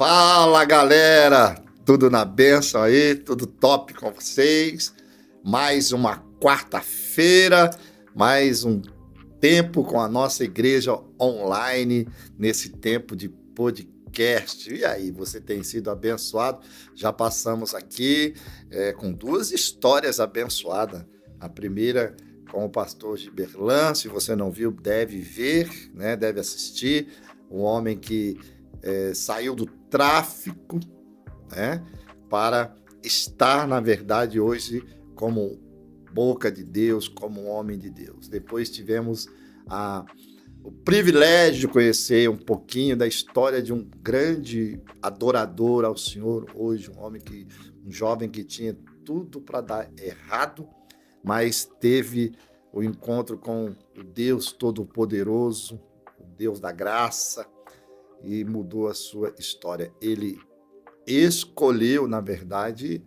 Fala, galera! Tudo na bênção aí, tudo top com vocês. Mais uma quarta-feira, mais um tempo com a nossa igreja online, nesse tempo de podcast. E aí, você tem sido abençoado? Já passamos aqui com duas histórias abençoadas. A primeira com o pastor Giberlan, se você não viu, deve ver, né? Deve assistir. Um homem que saiu do tráfico, né, para estar, na verdade, hoje como boca de Deus, como homem de Deus. Depois tivemos o privilégio de conhecer um pouquinho da história de um grande adorador ao Senhor, hoje um jovem que tinha tudo para dar errado, mas teve o encontro com o Deus Todo-Poderoso, o Deus da graça, e mudou a sua história. Ele escolheu, na verdade,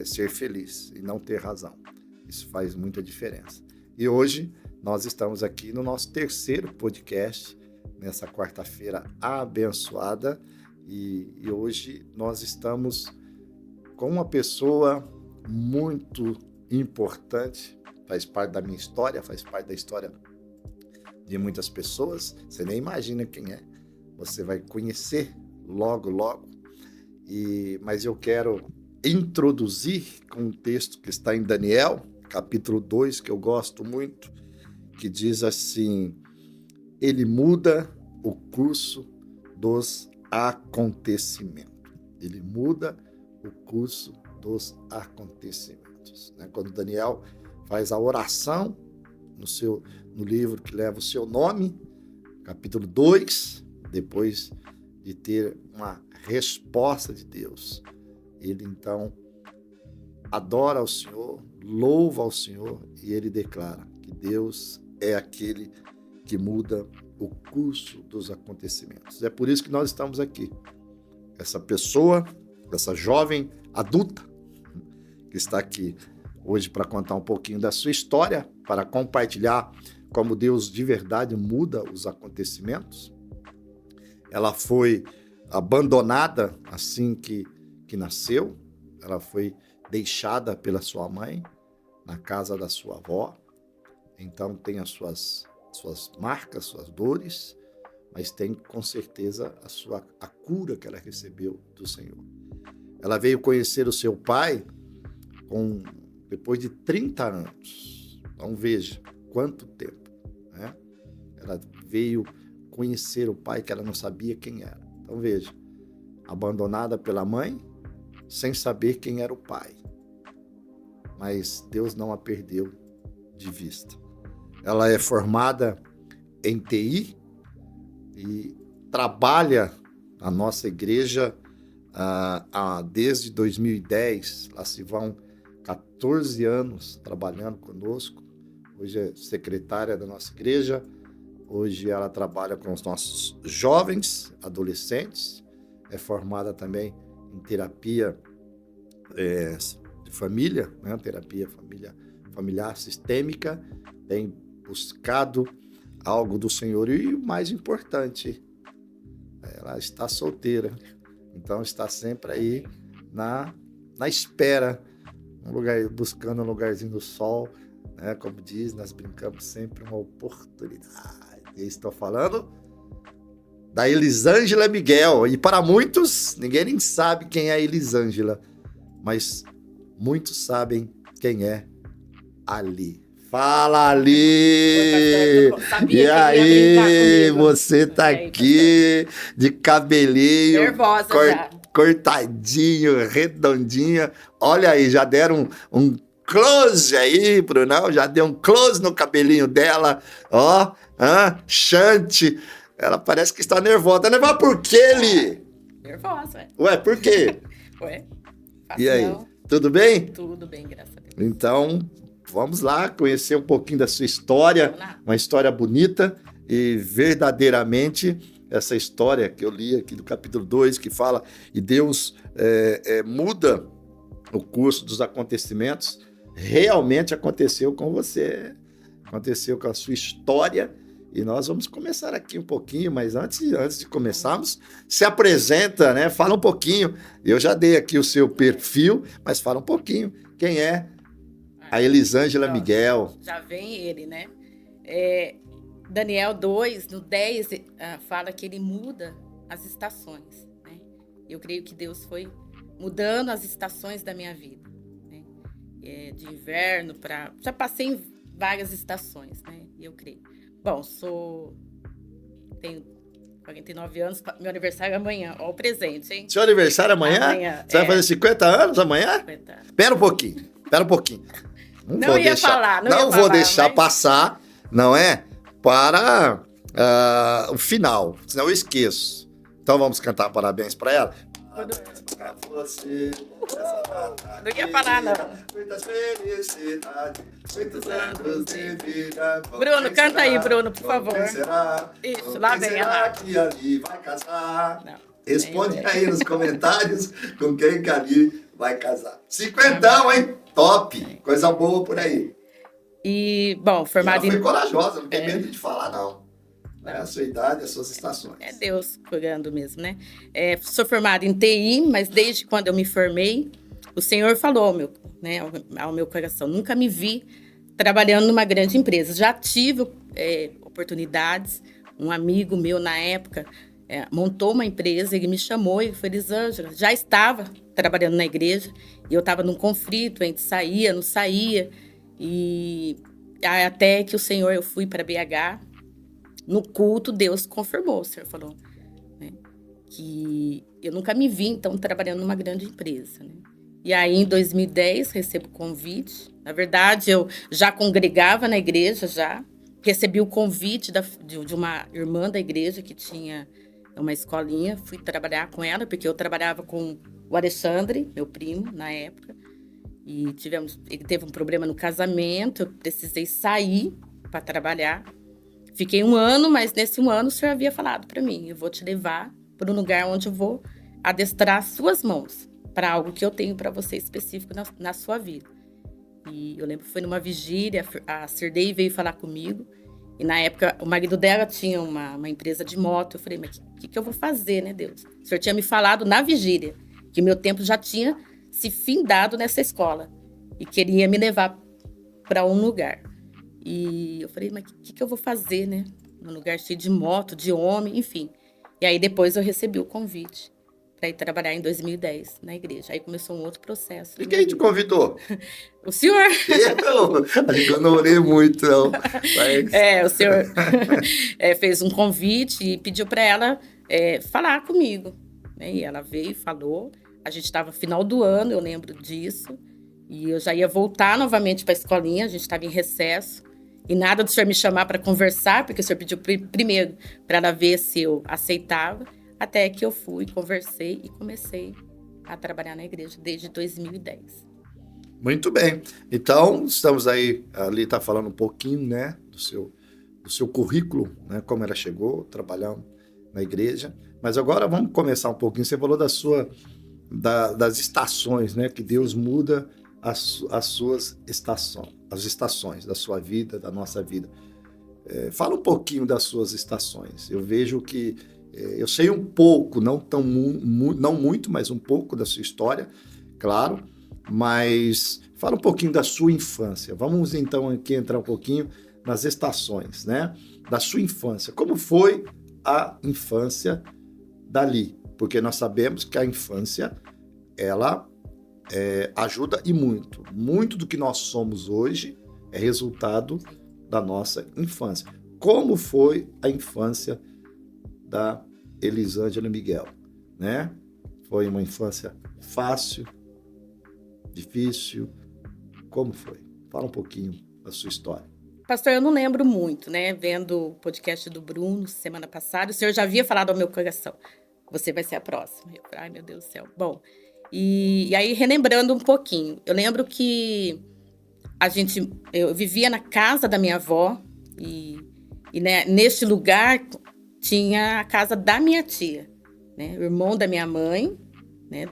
ser feliz e não ter razão. Isso faz muita diferença. E hoje nós estamos aqui no nosso terceiro podcast, nessa quarta-feira abençoada, e hoje nós estamos com uma pessoa muito importante, faz parte da minha história, faz parte da história de muitas pessoas. Você nem imagina quem é. Você vai conhecer logo, logo. Mas eu quero introduzir com um texto que está em Daniel, capítulo 2, que eu gosto muito, que diz assim: ele muda o curso dos acontecimentos. Ele muda o curso dos acontecimentos. Quando Daniel faz a oração no livro que leva o seu nome, capítulo 2, depois de ter uma resposta de Deus, ele então adora ao Senhor, louva ao Senhor, e ele declara que Deus é aquele que muda o curso dos acontecimentos. É por isso que nós estamos aqui. Essa pessoa, essa jovem adulta que está aqui hoje para contar um pouquinho da sua história, para compartilhar como Deus de verdade muda os acontecimentos. Ela foi abandonada assim que nasceu. Ela foi deixada pela sua mãe na casa da sua avó. Então tem as suas marcas, suas dores, mas tem com certeza a cura que ela recebeu do Senhor. Ela veio conhecer o seu pai depois de 30 anos. Então veja quanto tempo, né? Ela veio conhecer o pai que ela não sabia quem era. Então veja, abandonada pela mãe, sem saber quem era o pai. Mas Deus não a perdeu de vista. Ela é formada em TI e trabalha na nossa igreja desde 2010. Lá se vão 14 anos trabalhando conosco. Hoje é secretária da nossa igreja. Hoje ela trabalha com os nossos jovens, adolescentes, é formada também em terapia de família, né? Terapia familiar sistêmica, tem buscado algo do Senhor e o mais importante, ela está solteira, então está sempre aí na espera, buscando um lugarzinho do sol, né? Como diz, nós brincamos sempre uma oportunidade. E estou falando da Elisângela Miguel. E para muitos, ninguém nem sabe quem é a Elisângela, mas muitos sabem quem é Ali. Fala, Ali! E aí, você tá aqui de cabelinho nervosa cortadinho, redondinha. Olha aí, já deram um close aí, Brunão, já deu um close no cabelinho dela, ó, Chante, ela parece que está nervosa. Nervosa por quê, Li? Nervosa, Ué, por quê? E aí, não. Tudo bem? Tudo bem, graças a Deus. Então, vamos lá conhecer um pouquinho da sua história, uma história bonita e verdadeiramente essa história que eu li aqui do capítulo 2, que fala e Deus muda o curso dos acontecimentos, realmente aconteceu com você, aconteceu com a sua história E nós vamos começar aqui um pouquinho, mas antes de começarmos, se apresenta, né? Fala um pouquinho. Eu já dei aqui o seu perfil, mas fala um pouquinho. Quem é a Elisângela Miguel? Já vem ele, né? Daniel 2, no 10, fala que ele muda as estações, né? Eu creio que Deus foi mudando as estações da minha vida, né? De inverno para... Já passei em várias estações, né? Eu creio. Bom, tenho 49 anos, meu aniversário é amanhã. Ó o presente, hein? Seu aniversário amanhã? Amanhã, Você vai fazer 50 anos amanhã? 50 anos. Espera um pouquinho. Não ia falar, não vou deixar passar, não é? Para o final, senão eu esqueço. Então vamos cantar parabéns para ela? Pra você, não ia falar, não. Muitas felicidades, muitos anos de vida. Bruno, canta aí, Bruno, por favor. Isso, lá vem ela. Que ali vai casar? Não, responde aí nos comentários com quem que ali vai casar. 50, hein? Top! Coisa boa por aí. E, bom, formado ela foi corajosa, não tem medo de falar, não. É a sua idade, as suas estações. É Deus cuidando mesmo, né? Sou formada em TI, mas desde quando eu me formei, o Senhor falou ao meu coração. Nunca me vi trabalhando numa grande empresa. Já tive oportunidades. Um amigo meu, na época, montou uma empresa, ele me chamou e falou: Elisângela, já estava trabalhando na igreja e eu estava num conflito entre saía, não saía. E até que eu fui para BH. No culto, Deus confirmou, o Senhor falou, né, que eu nunca me vi, então, trabalhando numa grande empresa, né? E aí, em 2010, recebo o convite. Na verdade, eu já congregava na igreja, recebi o convite de uma irmã da igreja que tinha uma escolinha. Fui trabalhar com ela, porque eu trabalhava com o Alexandre, meu primo, na época. E ele teve um problema no casamento, eu precisei sair para trabalhar. Fiquei 1 ano, mas nesse 1 ano o Senhor havia falado para mim: eu vou te levar para um lugar onde eu vou adestrar as suas mãos para algo que eu tenho para você específico na sua vida. E eu lembro que foi numa vigília, a Cirdei veio falar comigo. E na época o marido dela tinha uma empresa de moto. Eu falei: mas o que eu vou fazer, né, Deus? O Senhor tinha me falado na vigília que meu tempo já tinha se findado nessa escola e queria me levar para um lugar. E eu falei: mas o que eu vou fazer, né? Num lugar cheio de moto, de homem, enfim. E aí depois eu recebi o convite para ir trabalhar em 2010 na igreja. Aí começou um outro processo. E quem te convidou? O senhor. Eu não orei muito, não. Mas... o senhor fez um convite e pediu para ela falar comigo, né? E ela veio e falou. A gente estava no final do ano, eu lembro disso. E eu já ia voltar novamente para a escolinha, a gente estava em recesso. E nada do senhor me chamar para conversar, porque o senhor pediu primeiro para ela ver se eu aceitava. Até que eu fui, conversei e comecei a trabalhar na igreja desde 2010. Muito bem. Então, estamos aí, ali está falando um pouquinho, né, do seu currículo, né, como ela chegou, trabalhando na igreja. Mas agora vamos começar um pouquinho. Você falou das estações, né, que Deus muda as suas estações, as estações da sua vida, da nossa vida. Fala um pouquinho das suas estações. Eu vejo que eu sei um pouco, não muito, mas um pouco da sua história, claro, mas fala um pouquinho da sua infância. Vamos então aqui entrar um pouquinho nas estações, né? Da sua infância. Como foi a infância dali? Porque nós sabemos que a infância, ela ajuda e muito. Muito do que nós somos hoje é resultado da nossa infância. Como foi a infância da Elisângela Miguel, né? Foi uma infância fácil, difícil? Como foi? Fala um pouquinho da sua história. Pastor, eu não lembro muito, né? Vendo o podcast do Bruno semana passada, o senhor já havia falado ao meu coração: você vai ser a próxima. Eu falei: ai, meu Deus do céu. Bom, e aí relembrando um pouquinho, eu lembro que eu vivia na casa da minha avó e né, neste lugar tinha a casa da minha tia, né? O irmão da minha mãe, né?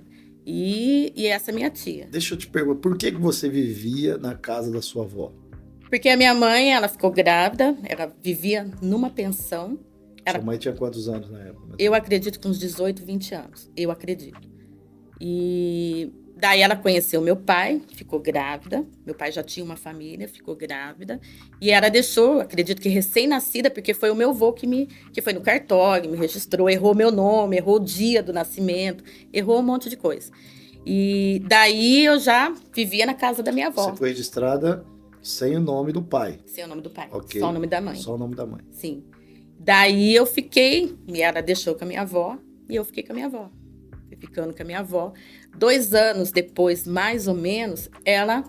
E essa minha tia. Deixa eu te perguntar, por que você vivia na casa da sua avó? Porque a minha mãe, ela ficou grávida, ela vivia numa pensão. Sua mãe tinha quantos anos na época? Eu acredito que uns 18, 20 anos. Eu acredito. E daí ela conheceu meu pai, ficou grávida. Meu pai já tinha uma família, ficou grávida. E ela deixou, acredito que recém-nascida, porque foi o meu avô que foi no cartório, me registrou, errou meu nome, errou o dia do nascimento, errou um monte de coisa. E daí eu já vivia na casa da minha avó. Você foi registrada sem o nome do pai? Sem o nome do pai, Okay. só o nome da mãe. Só o nome da mãe. Sim. Daí eu fiquei, e ela deixou com a minha avó, e eu fiquei com a minha avó. Fui ficando com a minha avó. 2 anos depois, mais ou menos, ela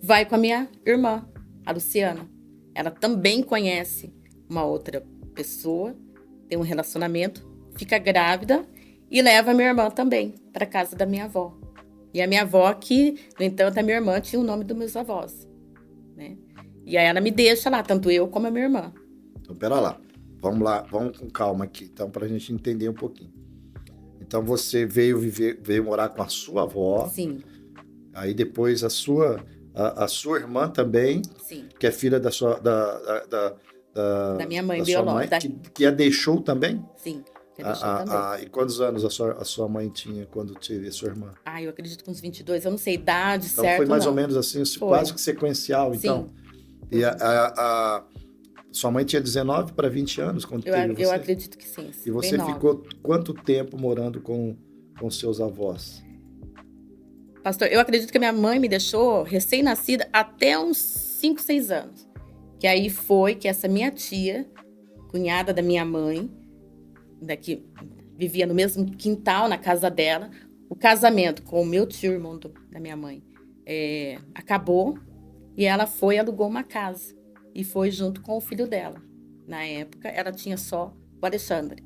vai com a minha irmã, a Luciana. Ela também conhece uma outra pessoa, tem um relacionamento, fica grávida e leva a minha irmã também para casa da minha avó. E a minha avó, que, no entanto, a minha irmã tinha o nome dos meus avós, né? E aí ela me deixa lá, tanto eu como a minha irmã. Então, pera lá. Vamos lá, vamos com calma aqui, então, para a gente entender um pouquinho. Então, você veio morar com a sua avó. Sim. Aí depois a sua irmã também, sim, que é filha da sua da minha mãe da sua mãe, biológica. que a deixou também? Sim, que a deixou também. E quantos anos a sua mãe tinha quando teve a sua irmã? Eu acredito que uns 22, eu não sei idade então, certo. Então foi mais não. ou menos assim, quase que sequencial, então. Sim. E a sua mãe tinha 19 para 20 anos quando teve você? Eu acredito que sim. E você ficou quanto tempo morando com seus avós? Pastor, eu acredito que a minha mãe me deixou recém-nascida até uns 5, 6 anos. Que aí foi que essa minha tia, cunhada da minha mãe, que vivia no mesmo quintal, na casa dela, o casamento com o meu tio, irmão da minha mãe, acabou e ela foi e alugou uma casa. E foi junto com o filho dela. Na época, ela tinha só o Alexandre.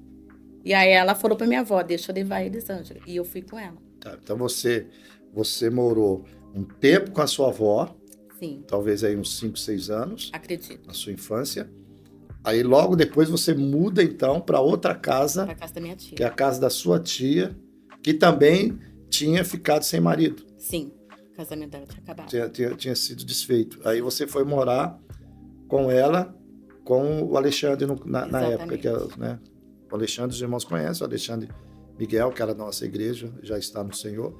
E aí ela falou para minha avó, deixa eu levar a Elisângela. E eu fui com ela. Tá, então você morou um tempo com a sua avó. Sim. Talvez aí uns 5, 6 anos. Acredito. Na sua infância. Aí logo depois você muda então para outra casa. Para a casa da minha tia. Que é a casa da sua tia, que também tinha ficado sem marido. Sim, o casamento dela tinha acabado. Tinha sido desfeito. Aí você foi morar com ela, com o Alexandre na época. Que né? O Alexandre, os irmãos conhecem, o Alexandre Miguel, que era da nossa igreja, já está no Senhor.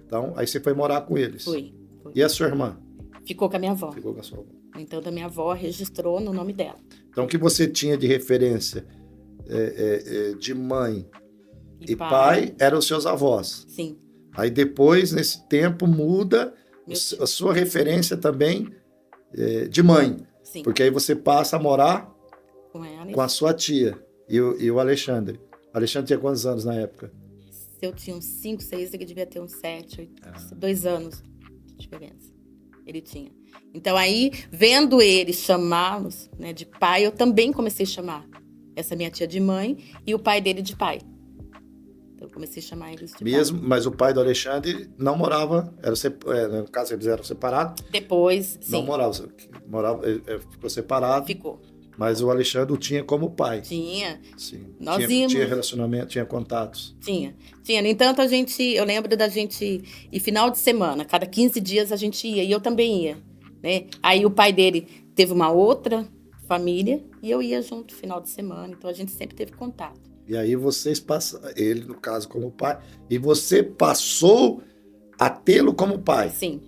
Então, aí você foi morar com eles. Foi. E a sua irmã? Ficou com a minha avó. Ficou com a sua avó. Então, a minha avó registrou no nome dela. Então, o que você tinha de referência de mãe e pai eram os seus avós. Sim. Aí depois, nesse tempo, muda a sua referência também de mãe. Sim. Porque aí você passa a morar com a sua tia e o Alexandre. O Alexandre tinha quantos anos na época? Se eu tinha uns 5, 6, ele devia ter uns 7, 8, 2 anos de diferença. Ele tinha. Então aí, vendo ele chamá-los, né, de pai, eu também comecei a chamar essa minha tia de mãe e o pai dele de pai. Então eu comecei a chamar eles de mesmo, pai. Mas o pai do Alexandre não morava, no caso eles eram separados? Depois, sim. Não morava, ficou separado. Ficou. Mas o Alexandre o tinha como pai. Tinha. Sim. Tinha relacionamento, tinha contatos. Tinha. No entanto, eu lembro da gente ir final de semana, cada 15 dias a gente ia, e eu também ia, né? Aí o pai dele teve uma outra família, e eu ia junto final de semana, então a gente sempre teve contato. E aí vocês passaram, ele no caso como pai, e você passou a tê-lo como pai. Sim.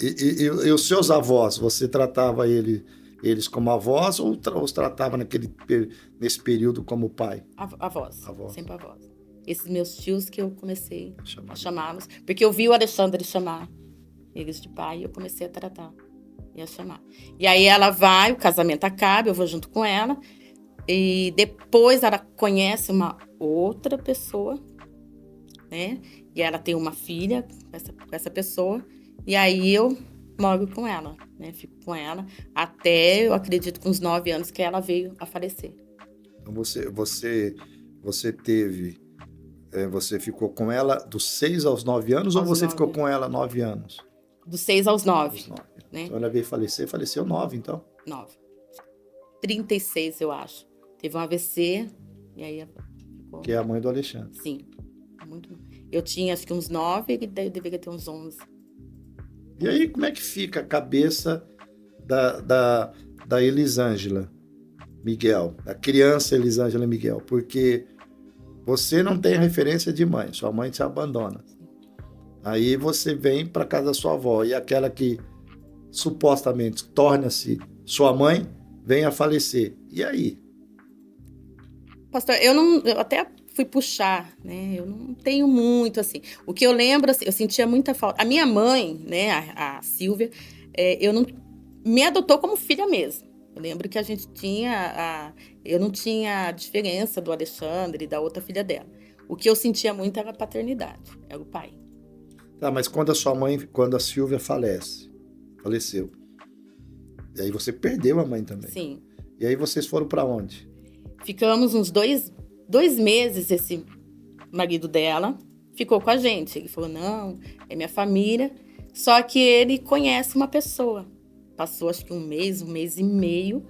E os seus avós, você tratava eles como avós ou os tratava nesse período como pai? Avós. Avós. Sempre avós. Esses meus tios que eu comecei a chamá-los. Porque eu vi o Alexandre chamar eles de pai e eu comecei a tratar e a chamar. E aí ela vai, o casamento acaba, eu vou junto com ela. E depois ela conhece uma outra pessoa, né? E ela tem uma filha com essa pessoa. E aí eu moro com ela, né? Fico com ela até, eu acredito, com uns 9 anos que ela veio a falecer. Então você teve, você ficou com ela dos 6 aos 9 anos ou você ficou com ela 9 anos? Dos 6 aos 9. Né? Então ela veio falecer, faleceu 9, então? 9. 36, eu acho. Teve um AVC e aí ficou... Que é a mãe do Alexandre. Sim. Muito. Eu tinha acho que uns 9 e daí eu deveria ter uns 11. E aí, como é que fica a cabeça da Elisângela Miguel, da criança Elisângela Miguel, porque você não tem referência de mãe, sua mãe te abandona. Aí você vem para casa da sua avó e aquela que supostamente torna-se sua mãe vem a falecer. E aí? Pastor, eu até fui puxar, né? Eu não tenho muito, assim. O que eu lembro, assim, eu sentia muita falta. A minha mãe, né, a Silvia, eu não me adotou como filha mesmo. Eu lembro que a gente eu não tinha a diferença do Alexandre e da outra filha dela. O que eu sentia muito era a paternidade, era o pai. Tá, mas quando a sua mãe, quando a Silvia faleceu, e aí você perdeu a mãe também. Sim. E aí vocês foram para onde? Ficamos uns dois meses, esse marido dela ficou com a gente. Ele falou, não, é minha família. Só que ele conhece uma pessoa. Passou acho que um mês e meio.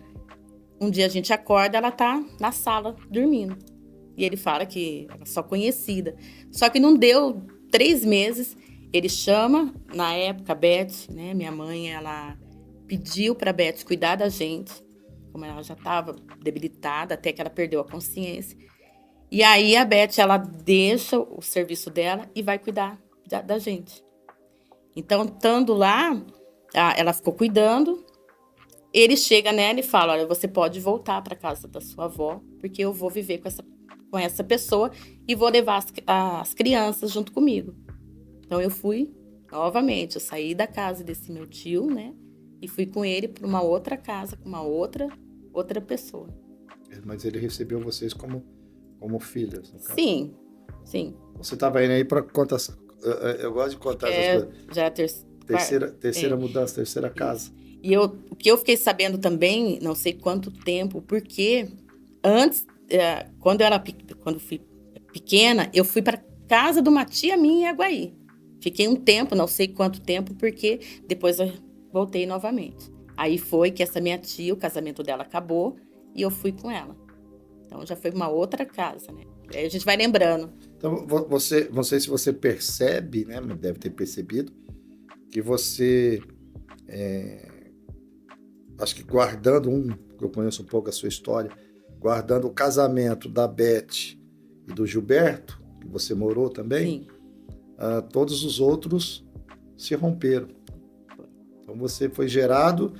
Um dia a gente acorda, ela tá na sala, dormindo. E ele fala que ela é só conhecida. Só que não deu 3 meses, ele chama, na época, a Beth, né, minha mãe, ela pediu pra Beth cuidar da gente, como ela já estava debilitada, até que ela perdeu a consciência. E aí a Beth, ela deixa o serviço dela e vai cuidar da gente. Então, estando lá, ela ficou cuidando. Ele chega nela e fala, olha, você pode voltar para casa da sua avó, porque eu vou viver com essa pessoa e vou levar as crianças junto comigo. Então, eu fui novamente, eu saí da casa desse meu tio, né? E fui com ele para uma outra casa, com uma outra pessoa. Mas ele recebeu vocês como filhas, no caso. Sim, sim. Você estava indo aí para contar. Eu gosto de contar essas coisas. Já Terceira mudança, terceira casa. E o que eu fiquei sabendo também, não sei quanto tempo, porque antes, quando fui pequena, eu fui para casa de uma tia minha em Aguaí. Fiquei um tempo, não sei quanto tempo, porque depois eu voltei novamente. Aí foi que essa minha tia, o casamento dela acabou e eu fui com ela. Então já foi uma outra casa, né? Aí a gente vai lembrando. Então, não sei se você percebe, né? Deve ter percebido, que você, acho que guardando que eu conheço um pouco a sua história, guardando o casamento da Beth e do Gilberto, que você morou também, todos os outros se romperam. Então você foi gerado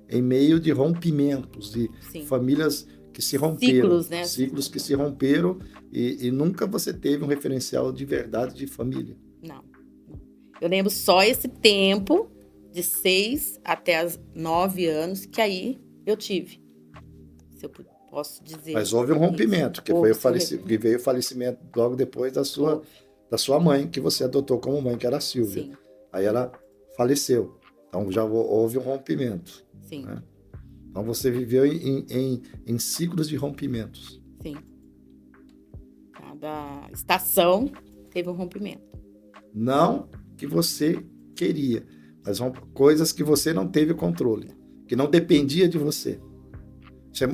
em meio de rompimentos, de famílias que se romperam. Ciclos, né? Ciclos que se romperam e nunca você teve um referencial de verdade de família. Não. Eu lembro só esse tempo, de 6 até 9 anos, que aí eu tive. Se eu posso dizer. Mas houve um rompimento, que veio o falecimento logo depois da sua mãe, que você adotou como mãe, que era a Silvia. Sim. Aí ela faleceu. Então já houve um rompimento. Sim. Né? Então você viveu em ciclos de rompimentos. Sim. Cada estação teve um rompimento. Não que você queria, mas coisas que você não teve controle, que não dependia de você.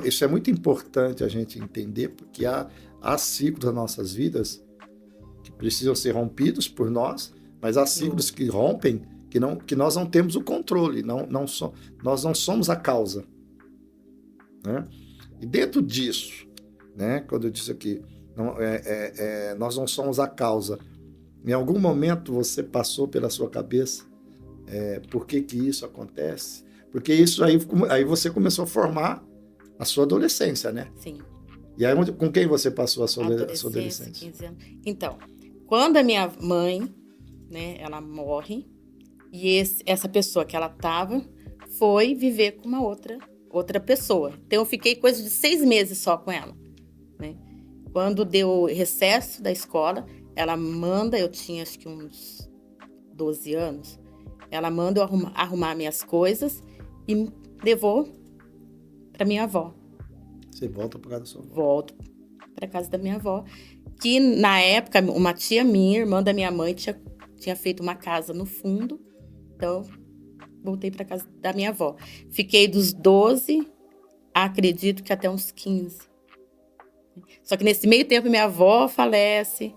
Isso é muito importante a gente entender, porque há ciclos nas nossas vidas que precisam ser rompidos por nós, mas há ciclos que rompem que nós não temos o controle, nós não somos a causa. Né? E dentro disso, né, quando eu disse aqui, nós não somos a causa, em algum momento você passou pela sua cabeça por que isso acontece? Porque isso aí você começou a formar a sua adolescência, né? Sim. E aí com quem você passou a sua adolescência? 15 anos. Então, quando a minha mãe, né, ela morre, e essa pessoa que ela estava foi viver com uma outra pessoa. Então, eu fiquei coisa de 6 meses só com ela. Né? Quando deu recesso da escola, ela manda, eu tinha acho que uns 12 anos, ela manda eu arrumar minhas coisas e me levou para minha avó. Você volta para casa da sua avó? Volto para casa da minha avó. Que, na época, uma tia minha, irmã da minha mãe, tinha feito uma casa no fundo. Então, voltei para casa da minha avó. Fiquei dos 12, acredito que até uns 15. Só que nesse meio tempo, minha avó falece.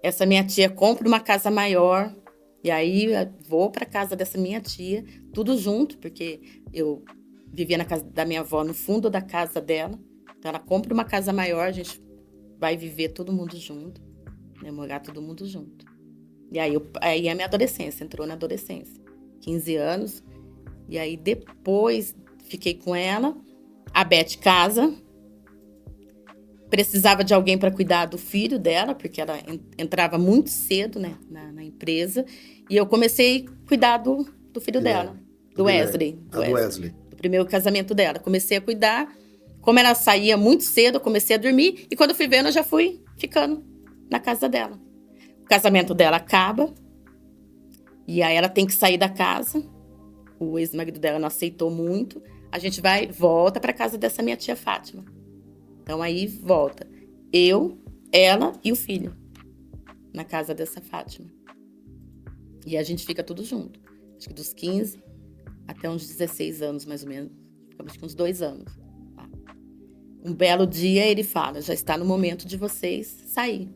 Essa minha tia compra uma casa maior. E aí eu vou para casa dessa minha tia, tudo junto, porque eu vivia na casa da minha avó, no fundo da casa dela. Então ela compra uma casa maior, a gente vai viver todo mundo junto, né? Morar todo mundo junto. E aí a minha adolescência, entrou na adolescência. 15 anos. E aí depois fiquei com ela. A Beth casa. Precisava de alguém para cuidar do filho dela, porque ela entrava muito cedo, né, na empresa. E eu comecei a cuidar do filho dela, do Wesley. Do Wesley. Do primeiro casamento dela. Comecei a cuidar. Como ela saía muito cedo, eu comecei a dormir. E quando eu fui vendo, eu já fui ficando na casa dela. O casamento dela acaba. E aí ela tem que sair da casa. O ex-marido dela não aceitou muito. A gente volta para casa dessa minha tia Fátima. Então, aí volta eu, ela e o filho na casa dessa Fátima. E a gente fica tudo junto. Acho que dos 15 até uns 16 anos, mais ou menos. Ficamos com uns 2 anos. Tá? Um belo dia, ele fala, já está no momento de vocês sair.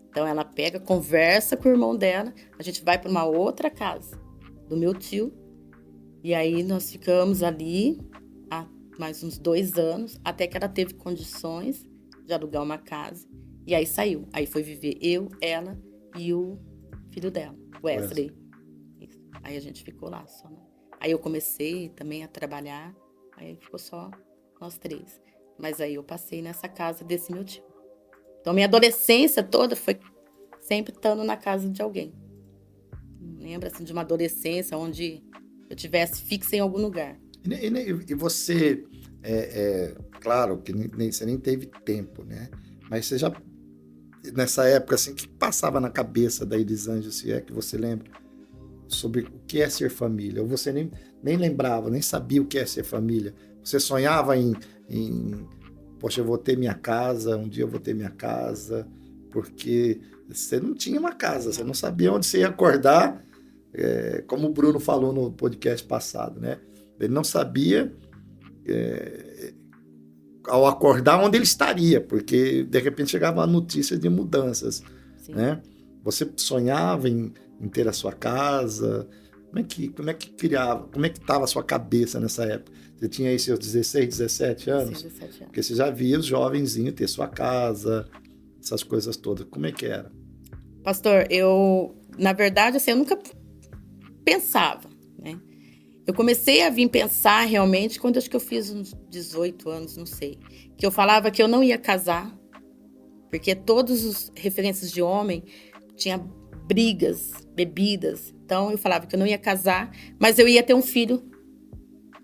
Então, ela pega, conversa com o irmão dela. A gente vai para uma outra casa do meu tio. E aí, nós ficamos ali mais uns 2 anos, até que ela teve condições de alugar uma casa. E aí saiu. Aí foi viver eu, ela e o filho dela, Wesley. Isso. Aí a gente ficou lá só. Né? Aí eu comecei também a trabalhar. Aí ficou só nós 3. Mas aí eu passei nessa casa desse meu tio. Então minha adolescência toda foi sempre estando na casa de alguém. Não lembro assim, de uma adolescência onde eu tivesse fixa em algum lugar. E você, claro que você nem teve tempo, né? Mas você já, nessa época, assim, o que passava na cabeça da Elisângela, se é que você lembra, sobre o que é ser família? Ou você nem lembrava, nem sabia o que é ser família? Você sonhava em poxa, eu vou ter minha casa, um dia eu vou ter minha casa, porque você não tinha uma casa, você não sabia onde você ia acordar, como o Bruno falou no podcast passado, né? Ele não sabia, ao acordar, onde ele estaria, porque de repente chegava a notícia de mudanças, né? Você sonhava em ter a sua casa? Como é que criava? Como é que estava a sua cabeça nessa época? Você tinha aí seus 16, 17 anos? 17 anos. Porque você já via os jovenzinhos ter sua casa, essas coisas todas. Como é que era? Pastor, na verdade, assim, eu nunca pensava, né? Eu comecei a vir pensar realmente quando acho que eu fiz uns 18 anos, não sei. Que eu falava que eu não ia casar, porque todos os referências de homem tinha brigas, bebidas. Então eu falava que eu não ia casar, mas eu ia ter um filho.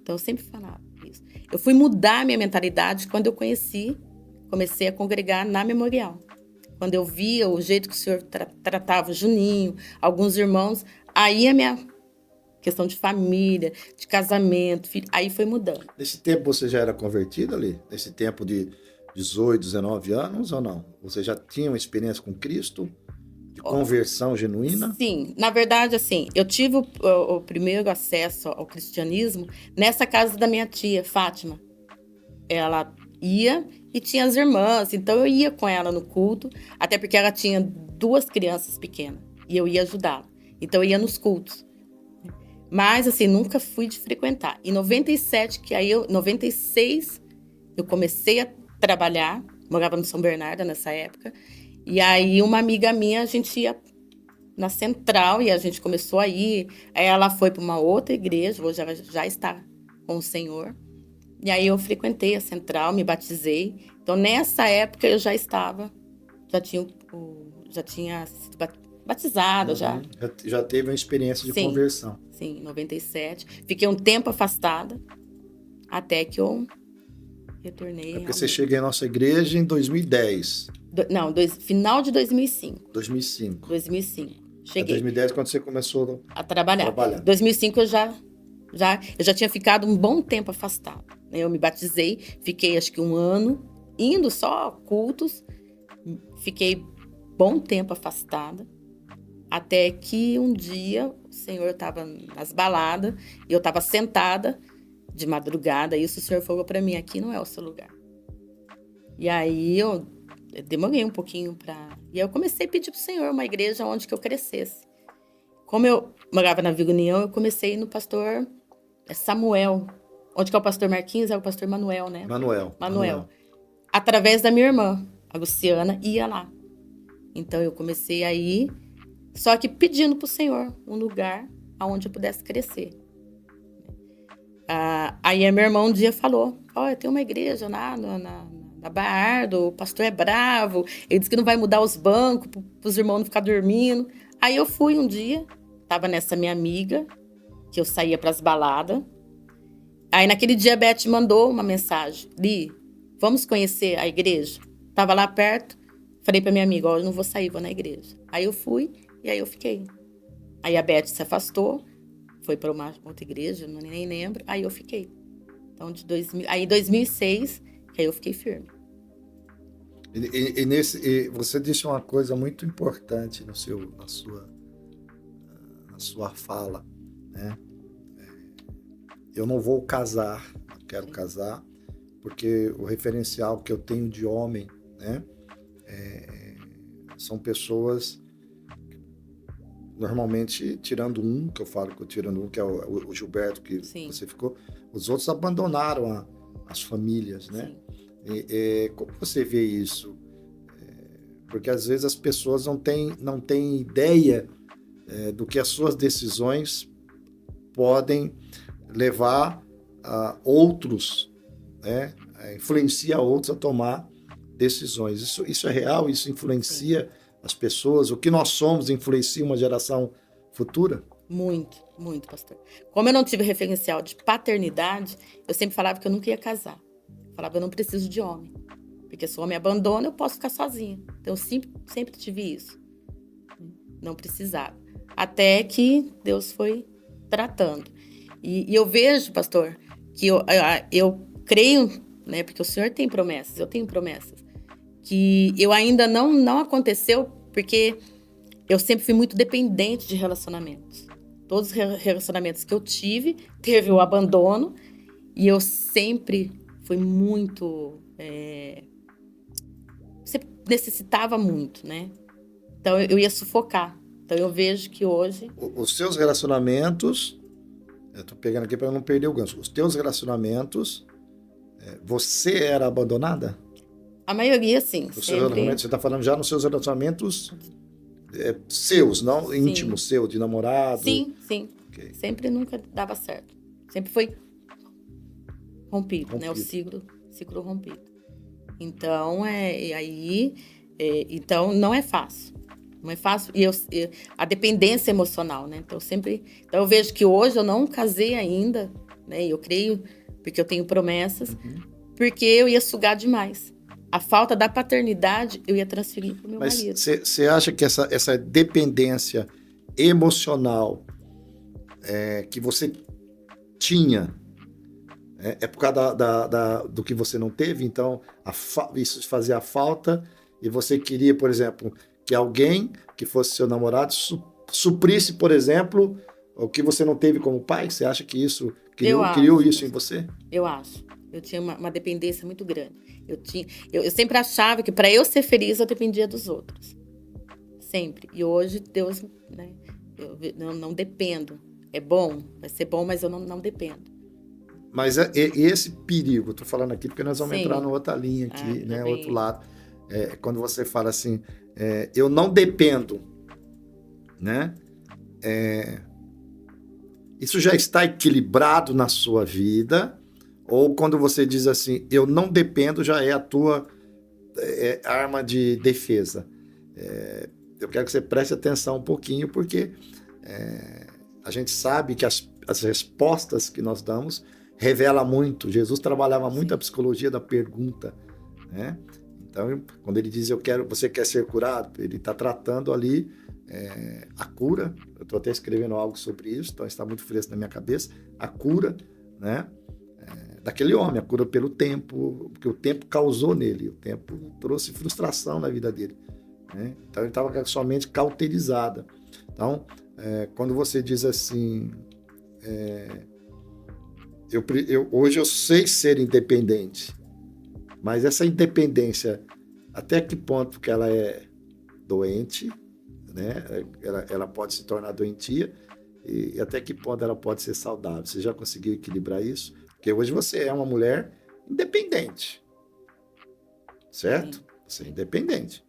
Então eu sempre falava isso. Eu fui mudar minha mentalidade quando eu comecei a congregar na Memorial. Quando eu via o jeito que o senhor tratava o Juninho, alguns irmãos, aí a minha questão de família, de casamento, filho, aí foi mudando. Nesse tempo você já era convertido ali? Nesse tempo de 18, 19 anos ou não? Você já tinha uma experiência com Cristo? De conversão genuína? Sim, na verdade, assim, eu tive o primeiro acesso ao cristianismo nessa casa da minha tia, Fátima. Ela ia e tinha as irmãs, então eu ia com ela no culto, até porque ela tinha 2 crianças pequenas e eu ia ajudá-la. Então eu ia nos cultos. Mas, assim, nunca fui de frequentar. Em 96, eu comecei a trabalhar, morava no São Bernardo nessa época, e aí uma amiga minha, a gente ia na Central e a gente começou a ir. Aí ela foi para uma outra igreja, hoje ela já está com o Senhor. E aí eu frequentei a Central, me batizei. Então, nessa época eu já tinha sido batizada, Já teve uma experiência de conversão. Sim, em 97. Fiquei um tempo afastada, até que eu retornei. Porque você chega em nossa igreja em 2010. Final de 2005. 2005. 2005. Cheguei. Em 2010, quando você começou a trabalhar. 2005 eu já tinha ficado um bom tempo afastada. Eu me batizei, fiquei acho que 1 ano, indo só a cultos. Fiquei bom tempo afastada. Até que um dia o Senhor estava nas baladas e eu estava sentada de madrugada. E o Senhor falou para mim, aqui não é o seu lugar. E aí eu demorei um pouquinho para... E aí eu comecei a pedir para o Senhor uma igreja onde que eu crescesse. Como eu morava na Vila União, eu comecei no pastor Samuel. Onde que é o pastor Marquinhos? É o pastor Manuel, né? Manuel. Através da minha irmã, a Luciana, ia lá. Então eu comecei a ir, só que pedindo pro Senhor um lugar onde eu pudesse crescer. Aí a minha irmã um dia falou, tem uma igreja lá na Bardo, o pastor é bravo, ele disse que não vai mudar os bancos para os irmãos não ficar dormindo. Aí eu fui um dia, tava nessa minha amiga, que eu saía para as baladas. Aí naquele dia a Beth mandou uma mensagem, Li, vamos conhecer a igreja? Tava lá perto, falei para minha amiga, eu não vou sair, vou na igreja. Aí eu fui e aí eu fiquei. Aí a Beth se afastou, foi para uma outra igreja, nem lembro, aí eu fiquei. Então, em 2006, aí eu fiquei firme. Você disse uma coisa muito importante na sua fala, né? Eu não vou casar, não quero casar, porque o referencial que eu tenho de homem, né, são pessoas, normalmente, tirando um, que eu falo que eu tirando um, que é o Gilberto, que Sim. Você ficou, os outros abandonaram as famílias, né? Como você vê isso? Porque às vezes as pessoas não têm ideia do que as suas decisões podem levar a outros, né? Influencia outros a tomar decisões. Isso é real? Isso influencia as pessoas? O que nós somos influencia uma geração futura? Muito, muito, pastor. Como eu não tive referencial de paternidade, eu sempre falava que eu nunca ia casar. Eu falava, eu não preciso de homem. Porque se o homem abandona, eu posso ficar sozinha. Então, eu sempre tive isso. Não precisava. Até que Deus foi tratando. E eu vejo, pastor, que eu creio, né? Porque o Senhor tem promessas, eu tenho promessas. Que eu ainda não aconteceu, porque eu sempre fui muito dependente de relacionamentos. Todos os relacionamentos que eu tive, teve o abandono. E eu sempre fui muito... sempre necessitava muito, né? Então, eu ia sufocar. Então, eu vejo que hoje... Os seus relacionamentos... Eu tô pegando aqui para não perder o gancho. Os teus relacionamentos... você era abandonada? A maioria, sim. Você está falando já nos seus relacionamentos seus, não sim. íntimos seu, de namorado? Sim. Okay. Sempre nunca dava certo. Sempre foi rompido. Né? O ciclo rompido. Então, então não é fácil. Não é fácil. E a dependência emocional, né? Então, eu vejo que hoje eu não casei ainda, né? Eu creio, porque eu tenho promessas, porque eu ia sugar demais. A falta da paternidade, eu ia transferir para o meu marido. Mas você acha que essa dependência emocional que você tinha é por causa do que você não teve? Então, isso fazia falta e você queria, por exemplo, que alguém que fosse seu namorado suprisse, por exemplo, o que você não teve como pai? Você acha que isso criou isso em você? Eu acho. Eu tinha uma dependência muito grande. Eu sempre achava que para eu ser feliz eu dependia dos outros. Sempre. E hoje Deus, né, eu não dependo. É bom, vai ser bom, mas eu não dependo. Mas esse perigo, estou falando aqui porque nós vamos entrar na outra linha aqui, né, outro lado. Quando você fala assim, eu não dependo, né? Isso já está equilibrado na sua vida? Ou quando você diz assim, eu não dependo, já é a tua arma de defesa? Eu quero que você preste atenção um pouquinho, porque a gente sabe que as respostas que nós damos revelam muito. Jesus trabalhava muito a psicologia da pergunta, né? Então, quando ele diz, você quer ser curado? Ele está tratando ali a cura. Eu estou até escrevendo algo sobre isso, então está muito fresco na minha cabeça. A cura, né? Daquele homem, a cura pelo tempo, porque o tempo causou nele, o tempo trouxe frustração na vida dele, né? Então ele estava com a sua mente cauterizada. Então, quando você diz assim, hoje eu sei ser independente, mas essa independência, até que ponto que ela é doente, né? Ela pode se tornar doentia e até que ponto ela pode ser saudável. Você já conseguiu equilibrar isso? Porque hoje você é uma mulher independente, certo? Sim. Você é independente.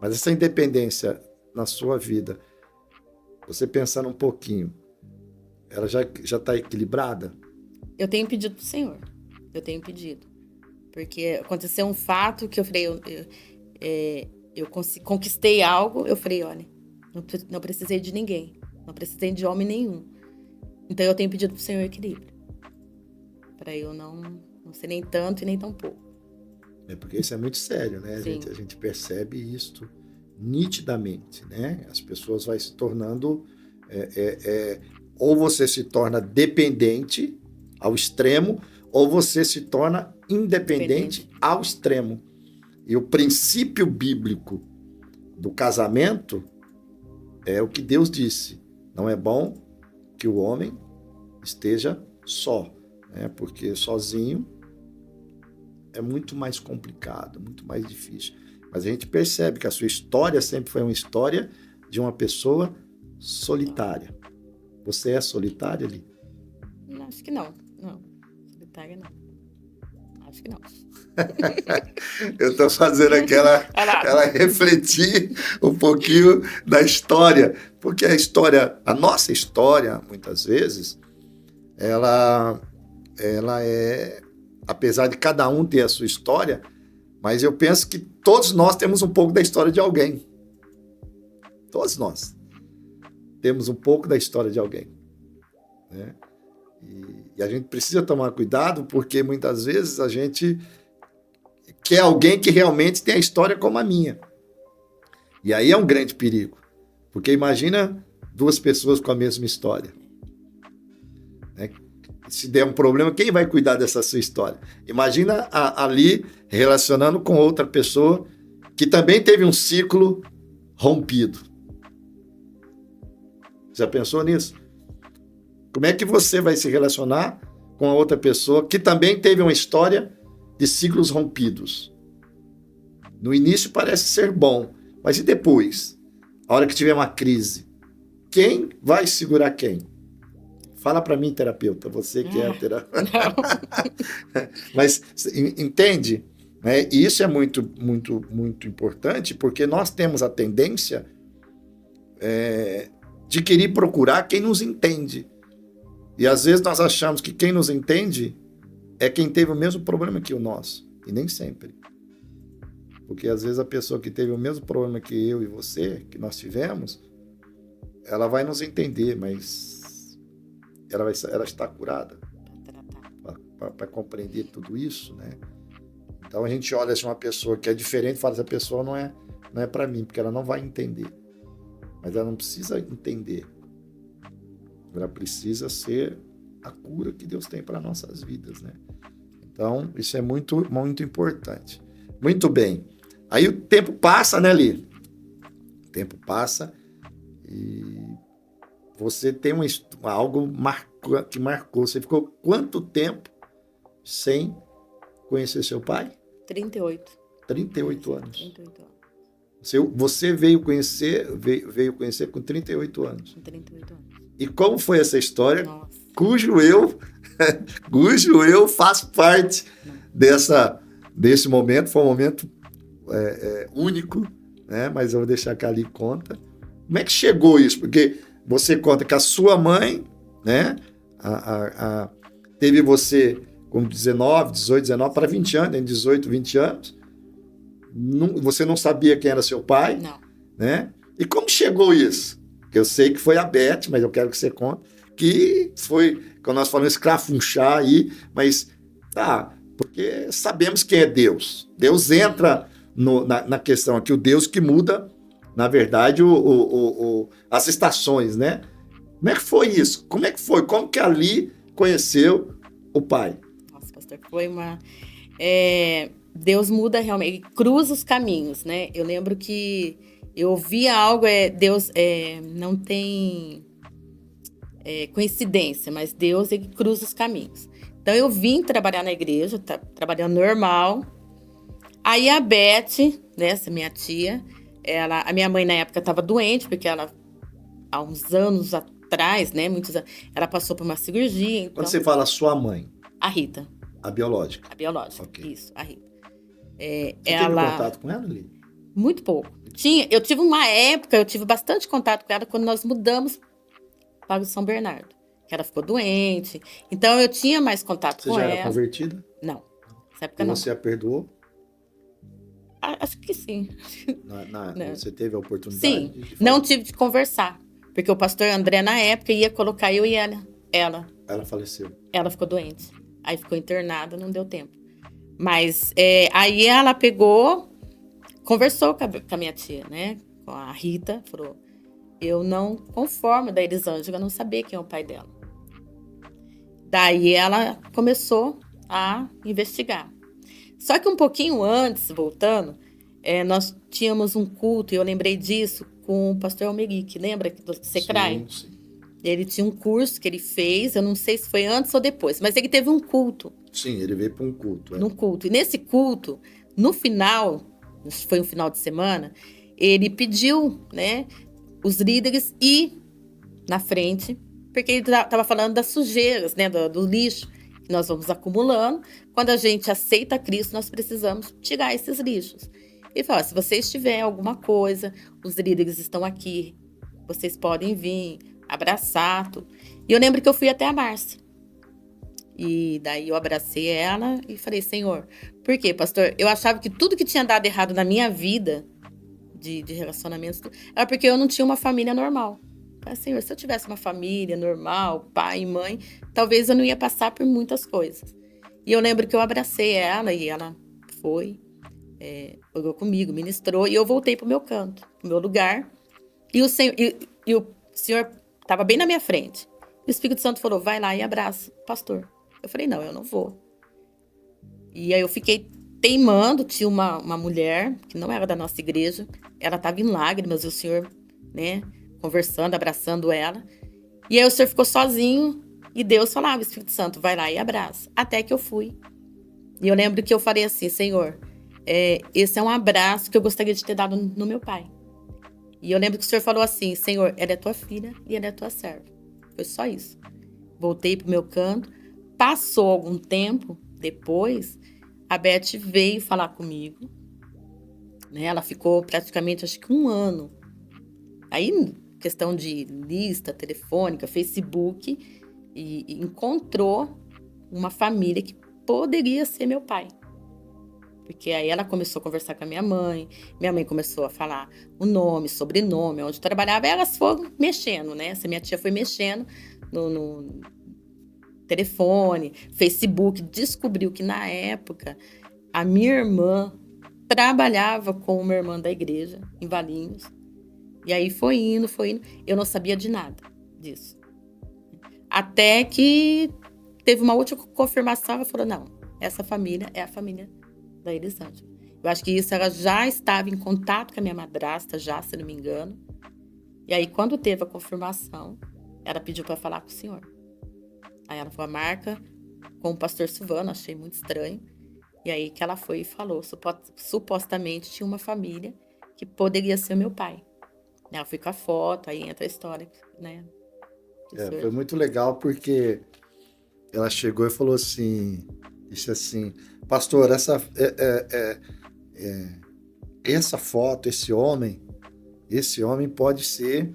Mas essa independência na sua vida, você pensando um pouquinho, ela já está equilibrada? Eu tenho pedido pro Senhor. Eu tenho pedido. Porque aconteceu um fato que eu falei, conquistei algo, eu falei, olha, não precisei de ninguém. Não precisei de homem nenhum. Então eu tenho pedido pro Senhor equilíbrio. Para eu não ser nem tanto e nem tão pouco. Porque isso é muito sério, né? A gente percebe isso nitidamente, né? As pessoas vão se tornando... ou você se torna dependente ao extremo, ou você se torna independente ao extremo. E o princípio bíblico do casamento é o que Deus disse. Não é bom que o homem esteja só, né? Porque sozinho é muito mais complicado, muito mais difícil. Mas a gente percebe que a sua história sempre foi uma história de uma pessoa solitária. Você é solitária, ali? Acho que não. Não, solitária não. Acho que não. Eu estou fazendo ela refletir um pouquinho da história, porque a nossa história, muitas vezes, ela é, apesar de cada um ter a sua história, mas eu penso que todos nós temos um pouco da história de alguém. Todos nós temos um pouco da história de alguém, né? E a gente precisa tomar cuidado, porque muitas vezes a gente quer alguém que realmente tem a história como a minha. E aí é um grande perigo, porque imagina duas pessoas com a mesma história, né? Se der um problema, quem vai cuidar dessa sua história? Imagina ali relacionando com outra pessoa que também teve um ciclo rompido. Já pensou nisso? Como é que você vai se relacionar com a outra pessoa que também teve uma história de ciclos rompidos? No início parece ser bom, mas e depois? A hora que tiver uma crise, quem vai segurar quem? Fala para mim, terapeuta, você que é a terapeuta. Mas entende? Né? E isso é muito, muito, muito importante, porque nós temos a tendência de querer procurar quem nos entende. E às vezes nós achamos que quem nos entende é quem teve o mesmo problema que o nosso. E nem sempre. Porque às vezes a pessoa que teve o mesmo problema que eu e você, que nós tivemos, ela vai nos entender, mas ela está curada para compreender tudo isso, né? Então a gente olha assim, uma pessoa que é diferente e fala, essa pessoa não é para mim, porque ela não vai entender. Mas ela não precisa entender. Ela precisa ser a cura que Deus tem para nossas vidas, né? Então, isso é muito, muito importante. Muito bem. Aí o tempo passa, né, Li? O tempo passa e você tem algo que marcou. Você ficou quanto tempo sem conhecer seu pai? 38. 38 anos. 38 anos. Você veio conhecer com 38 anos. Com 38 anos. E como foi essa história? Nossa. Cujo eu faço parte desse momento. Foi um momento único, né? Mas eu vou deixar que a Ali conta. Como é que chegou isso? Porque você conta que a sua mãe, né, teve você com 18, 19 para 20 anos, em 18, 20 anos. Você não sabia quem era seu pai? Não. Né? E como chegou isso? Eu sei que foi a Beth, mas eu quero que você conte, que foi, quando nós falamos escrafunchar aí, mas porque sabemos quem é Deus. Deus entra na questão aqui, o Deus que muda, na verdade, as estações, né? Como é que foi isso? Como é que foi? Como que Ali conheceu o pai? Nossa, pastor, foi uma... Deus muda realmente, cruza os caminhos, né? Eu lembro que eu ouvia algo, Deus não tem coincidência, mas Deus ele cruza os caminhos. Então eu vim trabalhar na igreja, trabalhando normal. Aí a Beth, né, essa minha tia, A minha mãe, na época, estava doente, porque ela, há uns anos atrás, né? Muitos anos, ela passou por uma cirurgia. Então, Quando você fala sua mãe, a Rita, a biológica. a biológica. Ok. Isso, a Rita. Você teve contato com ela, Lili? Muito pouco. Eu tive uma época, eu tive bastante contato com ela quando nós mudamos para o São Bernardo. Que ela ficou doente. Então, eu tinha mais contato com ela. Você já era convertida? Não. Nessa época, E não. você a perdoou? Acho que sim. Você teve a oportunidade? Sim, de falar? não tive de conversar. Porque o pastor André, na época, ia colocar eu e ela. Ela faleceu. Ela ficou doente. Aí ficou internada, não deu tempo. Mas aí ela pegou, conversou com a minha tia, né? Com a Rita, falou: eu não conformo da Elisângela não saber quem é o pai dela. Daí ela começou a investigar. Só que um pouquinho antes, voltando, nós tínhamos um culto, e eu lembrei disso, com o pastor Almeric, lembra do Secrai? Sim. Ele tinha um curso que ele fez, eu não sei se foi antes ou depois, mas ele teve um culto. Sim, ele veio para um culto. Num culto. E nesse culto, no final, foi um final de semana, ele pediu, né, os líderes ir na frente, porque ele estava falando das sujeiras, né, do lixo que nós vamos acumulando. Quando a gente aceita Cristo, nós precisamos tirar esses lixos. Ele falou: se vocês tiverem alguma coisa, os líderes estão aqui, vocês podem vir, abraçar. Tudo. E eu lembro que eu fui até a Márcia. E daí eu abracei ela e falei: Senhor, por quê, pastor? Eu achava que tudo que tinha dado errado na minha vida, de relacionamentos, era porque eu não tinha uma família normal. Eu falei: Senhor, se eu tivesse uma família normal, pai e mãe, talvez eu não ia passar por muitas coisas. E eu lembro que eu abracei ela e ela foi, orou comigo, ministrou, e eu voltei pro meu canto, pro meu lugar. E o Senhor estava bem na minha frente. E o Espírito Santo falou: vai lá e abraça o pastor. Eu falei: não, eu não vou. E aí eu fiquei teimando. Tinha uma mulher que não era da nossa igreja. Ela estava em lágrimas e o Senhor, né, conversando, abraçando ela. E aí o Senhor ficou sozinho e Deus falava: Espírito Santo, vai lá e abraça. Até que eu fui. E eu lembro que eu falei assim: Senhor, esse é um abraço que eu gostaria de ter dado no meu pai. E eu lembro que o Senhor falou assim: Senhor, ela é tua filha e ela é tua serva. Foi só isso. Voltei pro meu canto. Passou algum tempo depois, a Beth veio falar comigo. Né? Ela ficou praticamente, acho que 1 ano. Aí, questão de lista telefônica, Facebook, e encontrou uma família que poderia ser meu pai. Porque aí ela começou a conversar com a minha mãe começou a falar o nome, sobrenome, onde trabalhava, e elas foram mexendo, né? Essa minha tia foi mexendo no telefone, Facebook, descobriu que na época a minha irmã trabalhava com uma irmã da igreja, em Valinhos, e aí foi indo, eu não sabia de nada disso. Até que teve uma última confirmação, ela falou: não, essa família é a família da Elisângela. Eu acho que isso, ela já estava em contato com a minha madrasta, já, se não me engano. E aí, quando teve a confirmação, ela pediu para falar com o senhor. Aí ela falou: marca com o pastor Silvano, achei muito estranho. E aí que ela foi e falou, supostamente tinha uma família que poderia ser meu pai. Ela foi com a foto, aí entra a história, né? Foi muito legal porque ela chegou e falou assim, disse assim: pastor, essa foto, esse homem pode ser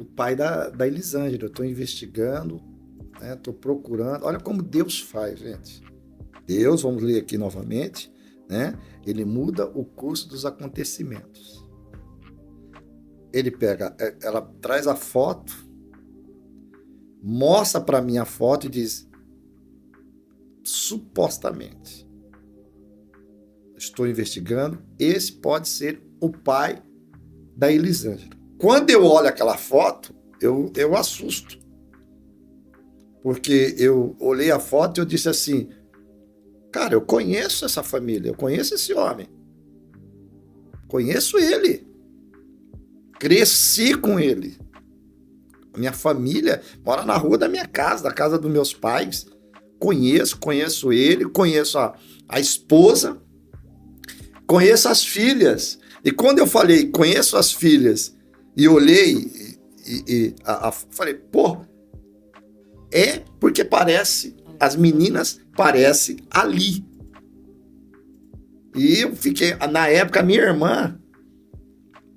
o pai da Elisângela. Eu estou investigando, estou procurando. Olha como Deus faz, gente. Deus, vamos ler aqui novamente, né? Ele muda o curso dos acontecimentos. Ele pega, ela traz a foto, mostra para mim a foto e diz: supostamente, estou investigando, esse pode ser o pai da Elisângela. Quando eu olho aquela foto, eu assusto. Porque eu olhei a foto e eu disse assim: cara, eu conheço essa família, eu conheço esse homem. Conheço ele. Cresci com ele. Minha família mora na rua da minha casa, da casa dos meus pais. Conheço ele, conheço a esposa, conheço as filhas. E quando eu falei, conheço as filhas, e olhei, falei, pô, é porque parece, as meninas parecem ali. E eu fiquei, na época, a minha irmã,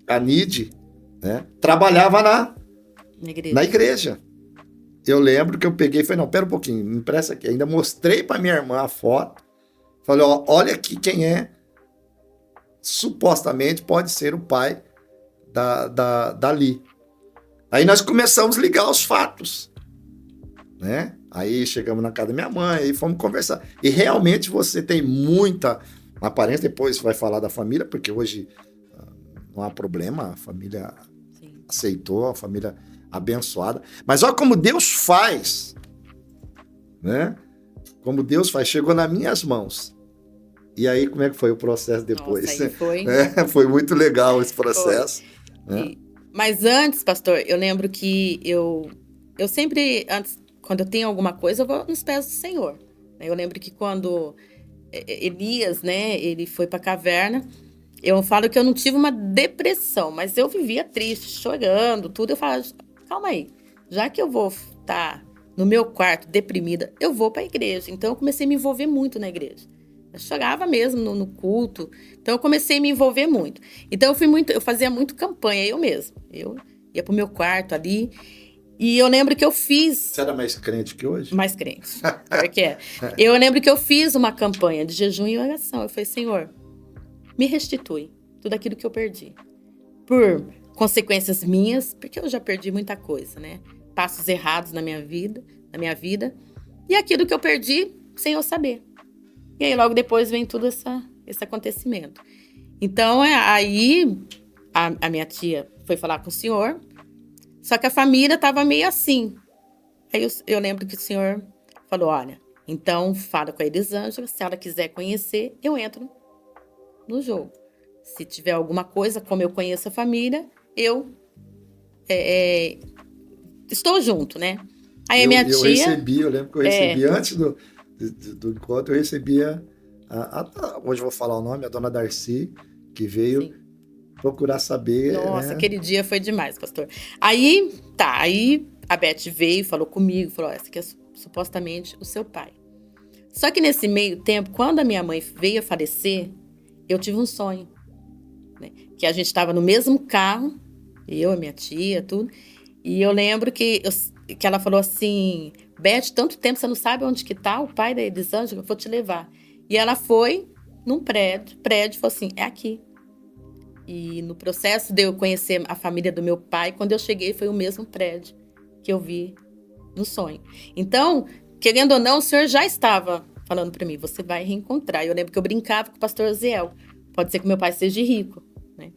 a Nide, né, trabalhava na igreja. Eu lembro que eu peguei e falei, não, pera um pouquinho, me empresta aqui. Ainda mostrei para minha irmã a foto. Falei, ó, olha aqui quem é, supostamente pode ser o pai da Li. Aí nós começamos a ligar os fatos, né? Aí chegamos na casa da minha mãe e fomos conversar. E realmente você tem muita aparência, depois vai falar da família, porque hoje não há problema, a família aceitou, a família abençoada. Mas olha como Deus faz, né? Como Deus faz, chegou nas minhas mãos. E aí, como é que foi o processo depois? Nossa, aí foi... Foi muito legal esse processo. Né? Mas antes, pastor, eu lembro que eu sempre, antes, quando eu tenho alguma coisa, eu vou nos pés do Senhor. Eu lembro que quando Elias, né, ele foi para a caverna, eu falo que eu não tive uma depressão, mas eu vivia triste, chorando, tudo. Eu falava, calma aí, já que eu vou estar no meu quarto deprimida, eu vou para a igreja. Então eu comecei a me envolver muito na igreja. Eu chorava mesmo no culto. Então eu comecei a me envolver muito. Então eu fazia muito campanha, eu mesma. Eu ia pro meu quarto ali. E eu lembro que eu fiz... Você era mais crente que hoje? Mais crente. Porque eu lembro que eu fiz uma campanha de jejum e oração. Eu falei, Senhor, me restitui tudo aquilo que eu perdi. Por consequências minhas, porque eu já perdi muita coisa, né? Passos errados na minha vida. E aquilo que eu perdi sem eu saber. E aí, logo depois, vem tudo esse acontecimento. Então, aí, a minha tia foi falar com o senhor, só que a família estava meio assim. Aí, eu lembro que o senhor falou, olha, então, fala com a Elisângela, se ela quiser conhecer, eu entro no jogo. Se tiver alguma coisa, como eu conheço a família, eu estou junto, né? Aí, a minha tia... Eu lembro que eu recebi antes do encontro, eu recebia, hoje eu vou falar o nome, a dona Darcy, que veio procurar saber. Nossa, né? Aquele dia foi demais, pastor. Aí a Beth veio, falou comigo, falou, esse aqui é supostamente o seu pai. Só que nesse meio tempo, quando a minha mãe veio a falecer, eu tive um sonho, né? Que a gente estava no mesmo carro, eu, a minha tia, tudo, e eu lembro que ela falou assim, Beth, tanto tempo você não sabe onde que tá o pai da Elisângela, eu vou te levar. E ela foi num prédio falou assim, é aqui. E no processo de eu conhecer a família do meu pai, quando eu cheguei, foi o mesmo prédio que eu vi no sonho. Então, querendo ou não, o senhor já estava falando para mim, você vai reencontrar. Eu lembro que eu brincava com o pastor Oziel, pode ser que meu pai seja rico, né?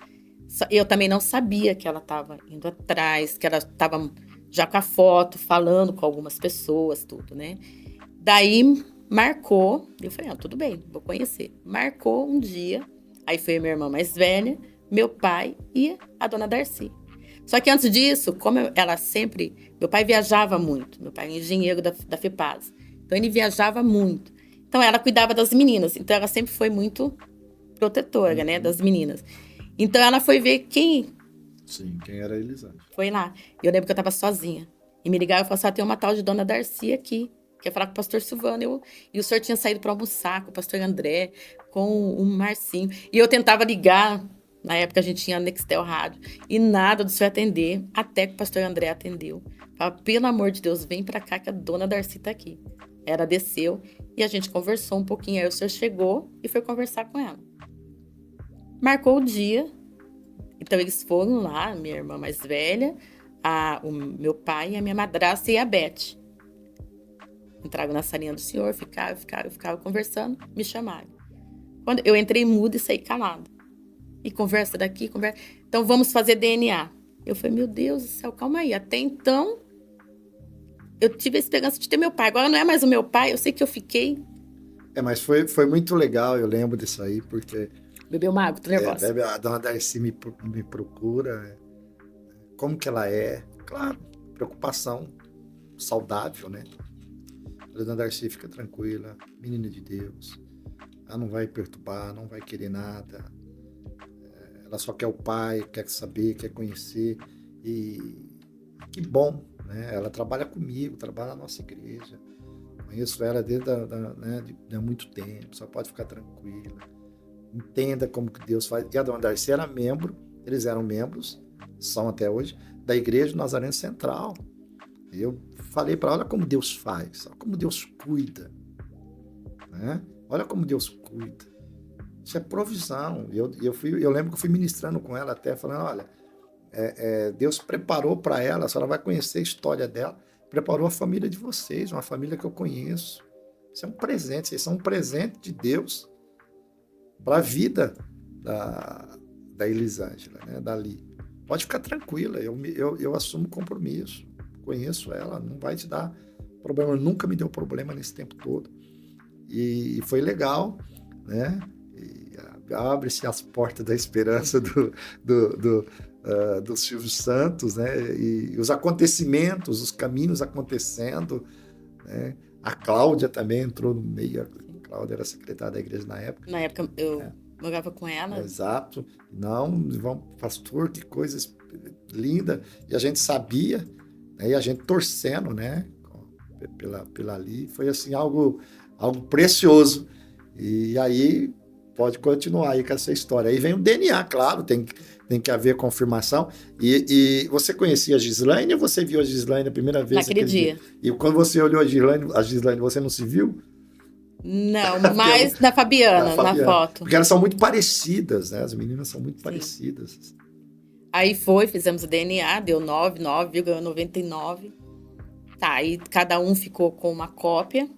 Eu também não sabia que ela estava indo atrás, que ela estava já com a foto, falando com algumas pessoas, tudo, né? Daí, marcou, eu falei, tudo bem, vou conhecer. Marcou um dia, aí foi a minha irmã mais velha, meu pai e a dona Darcy. Só que antes disso, como ela sempre... Meu pai viajava muito, meu pai é engenheiro da FEPAS, então ele viajava muito. Então ela cuidava das meninas, então ela sempre foi muito protetora, né, das meninas. Então ela foi ver quem... Sim, quem era a Elisângela. Foi lá. Eu lembro que eu estava sozinha. E me ligaram e falaram assim, tem uma tal de dona Darcy aqui. Quer falar com o pastor Silvano. E o senhor tinha saído para almoçar com o pastor André, com o Marcinho. E eu tentava ligar. Na época a gente tinha Nextel Rádio. E nada do senhor atender. Até que o pastor André atendeu. Falava, pelo amor de Deus, vem para cá que a dona Darcy tá aqui. Ela desceu e a gente conversou um pouquinho. Aí o senhor chegou e foi conversar com ela. Marcou o dia. Então eles foram lá, minha irmã mais velha, o meu pai, a minha madrasta e a Beth. Entraram na salinha do senhor, ficaram conversando, me chamaram. Quando eu entrei muda e saí calada. E conversa daqui, conversa... Então vamos fazer DNA. Eu falei, meu Deus do céu, calma aí. Até então, eu tive a esperança de ter meu pai. Agora não é mais o meu pai, eu sei que eu fiquei... Mas foi muito legal, eu lembro disso aí, porque... Bebeu uma água, tô nervosa. A dona Darcy me procura, como que ela é, claro, preocupação saudável, né? A dona Darcy fica tranquila, menina de Deus, ela não vai perturbar, não vai querer nada, ela só quer o pai, quer saber, quer conhecer. E que bom, né? Ela trabalha comigo, trabalha na nossa igreja. Conheço ela desde né, de há muito tempo, só pode ficar tranquila. Entenda como que Deus faz. E a dona Darcy era membro, eles eram membros, são até hoje, da Igreja Nazareno Central. E eu falei para ela, olha como Deus faz, olha como Deus cuida. Né? Olha como Deus cuida. Isso é provisão. Eu lembro que eu fui ministrando com ela até, falando, olha, Deus preparou para ela, a senhora vai conhecer a história dela, preparou a família de vocês, uma família que eu conheço. Isso é um presente, vocês são um presente de Deus para a vida da Elisângela, né, dali. Pode ficar tranquila, eu assumo compromisso, conheço ela, não vai te dar problema, nunca me deu problema nesse tempo todo. E foi legal, né? Abre-se as portas da esperança do Silvio Santos, né? E os acontecimentos, os caminhos acontecendo, né? A Cláudia também entrou no meio. A Cláudia era secretária da igreja na época. Na época eu morava com ela. Exato. Não, pastor, que coisa linda. E a gente sabia, né? E a gente torcendo, né? Pela ali. Foi assim, algo precioso. E aí pode continuar aí com essa história. Aí vem o DNA, claro, tem que haver confirmação. E você conhecia a Gislaine ou você viu a Gislaine a primeira vez? Naquele dia. E quando você olhou a Gislaine, você não se viu? Não, mas na Fabiana, na foto. Porque elas são muito parecidas, né? As meninas são muito parecidas. Aí fizemos o DNA, deu 9,99. Tá, aí cada um ficou com uma cópia.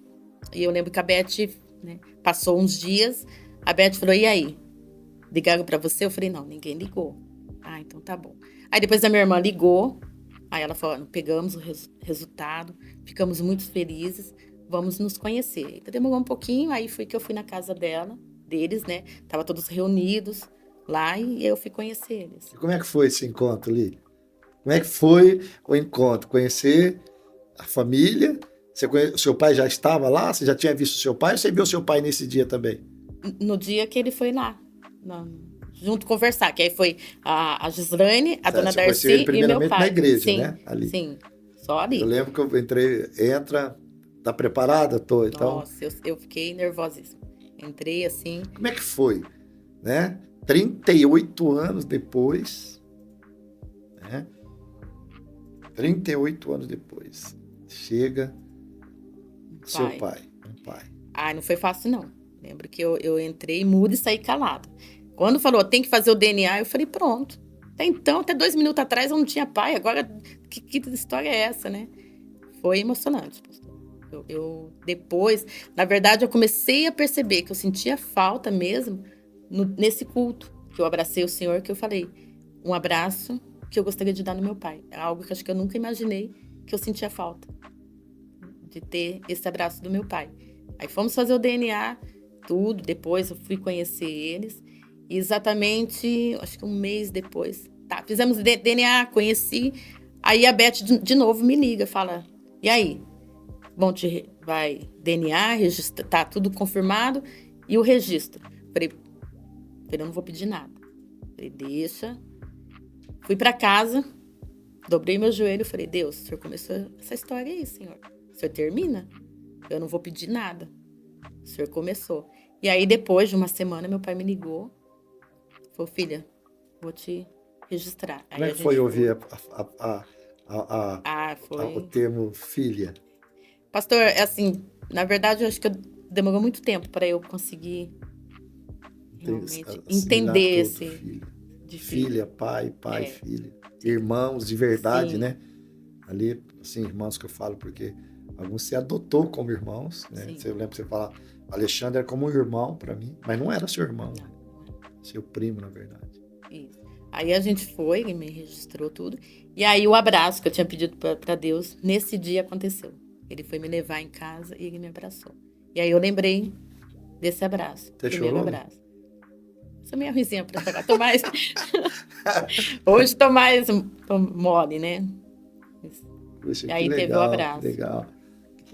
E eu lembro que a Beth, né, passou uns dias, a Beth falou, e aí? Ligaram pra você? Eu falei, não, ninguém ligou. Ah, então tá bom. Aí depois a minha irmã ligou, aí ela falou, pegamos o resultado, ficamos muito felizes, vamos nos conhecer. Então demorou um pouquinho, aí foi que eu fui na casa deles, né? Tava todos reunidos lá e eu fui conhecer eles. E como é que foi esse encontro, Li? Como é que foi o encontro? Conhecer a família? O seu pai já estava lá? Você já tinha visto o seu pai ou você viu o seu pai nesse dia também? No dia que ele foi lá, junto conversar, que aí foi a Gislaine, a dona Darcy e meu pai. Na igreja, sim, né? Ali. Sim, só ali. Eu lembro que eu entra, tá preparada? Tô, então... Nossa, eu fiquei nervosíssima. Entrei assim... Como é que foi, né? 38 anos depois, né? 38 anos depois, chega seu pai, um pai. Ah, não foi fácil, não. Lembro que eu entrei muda e saí calada. Quando falou, tem que fazer o DNA, eu falei, pronto. Até 2 minutos atrás eu não tinha pai, agora que história é essa, né? Foi emocionante, pastor. Eu depois, na verdade, eu comecei a perceber que eu sentia falta mesmo nesse culto, que eu abracei o Senhor, que eu falei, um abraço que eu gostaria de dar no meu pai. É algo que acho que eu nunca imaginei que eu sentia falta, de ter esse abraço do meu pai. Aí fomos fazer o DNA, tudo, depois eu fui conhecer eles, e exatamente, acho que um mês depois, fizemos DNA, conheci, aí a Beth de novo me liga, fala, e aí? Bom, vai DNA, registra, tá tudo confirmado, e o registro? Falei, eu não vou pedir nada. Falei, deixa. Fui para casa, dobrei meu joelho, falei, Deus, o Senhor começou essa história aí, Senhor. O Senhor termina? Eu não vou pedir nada. O Senhor começou. E aí, depois de uma semana, meu pai me ligou. Falou, filha, vou te registrar. Como é que foi ouvir foi... o termo filha? Pastor, assim, na verdade, eu acho que demorou muito tempo para eu conseguir realmente entender esse... De filha, pai, filha. Irmãos de verdade, sim, né? Ali, assim, irmãos que eu falo, porque alguns você adotou como irmãos, né? Eu lembro que você fala, Alexandre era como um irmão para mim, mas não era seu irmão, né? Seu primo, na verdade. Isso. Aí a gente foi, ele me registrou tudo, e aí o abraço que eu tinha pedido para Deus, nesse dia aconteceu. Ele foi me levar em casa e ele me abraçou. E aí eu lembrei desse abraço. Você chorou? Abraço. Sou meio ruizinha pra chorar. Hoje tô mais mole, né? Puxa, e aí teve o abraço. Legal.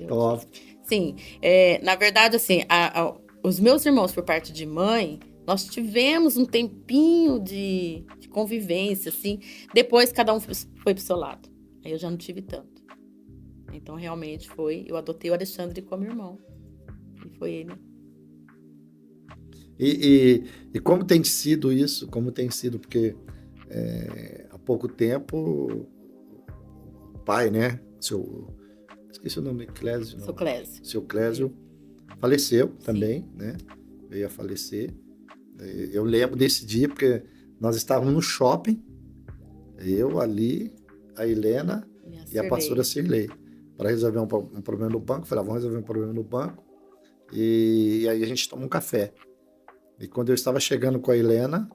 Top. Sim. Na verdade, assim, os meus irmãos por parte de mãe Nós tivemos um tempinho de convivência, assim. Depois, cada um foi pro seu lado. Aí eu já não tive tanto. Então, realmente, eu adotei o Alexandre como irmão. E foi ele. E como tem sido isso? Como tem sido? Porque há pouco tempo, o pai, né? Esqueci o nome, Clésio. Seu Clésio. Seu Clésio faleceu também, né? Veio a falecer. Eu lembro desse dia, porque nós estávamos no shopping, eu ali, a Helena e a pastora Cirlei, para resolver um problema no banco. Falei, vamos resolver um problema no banco. E aí a gente toma um café. E quando eu estava chegando com a Helena,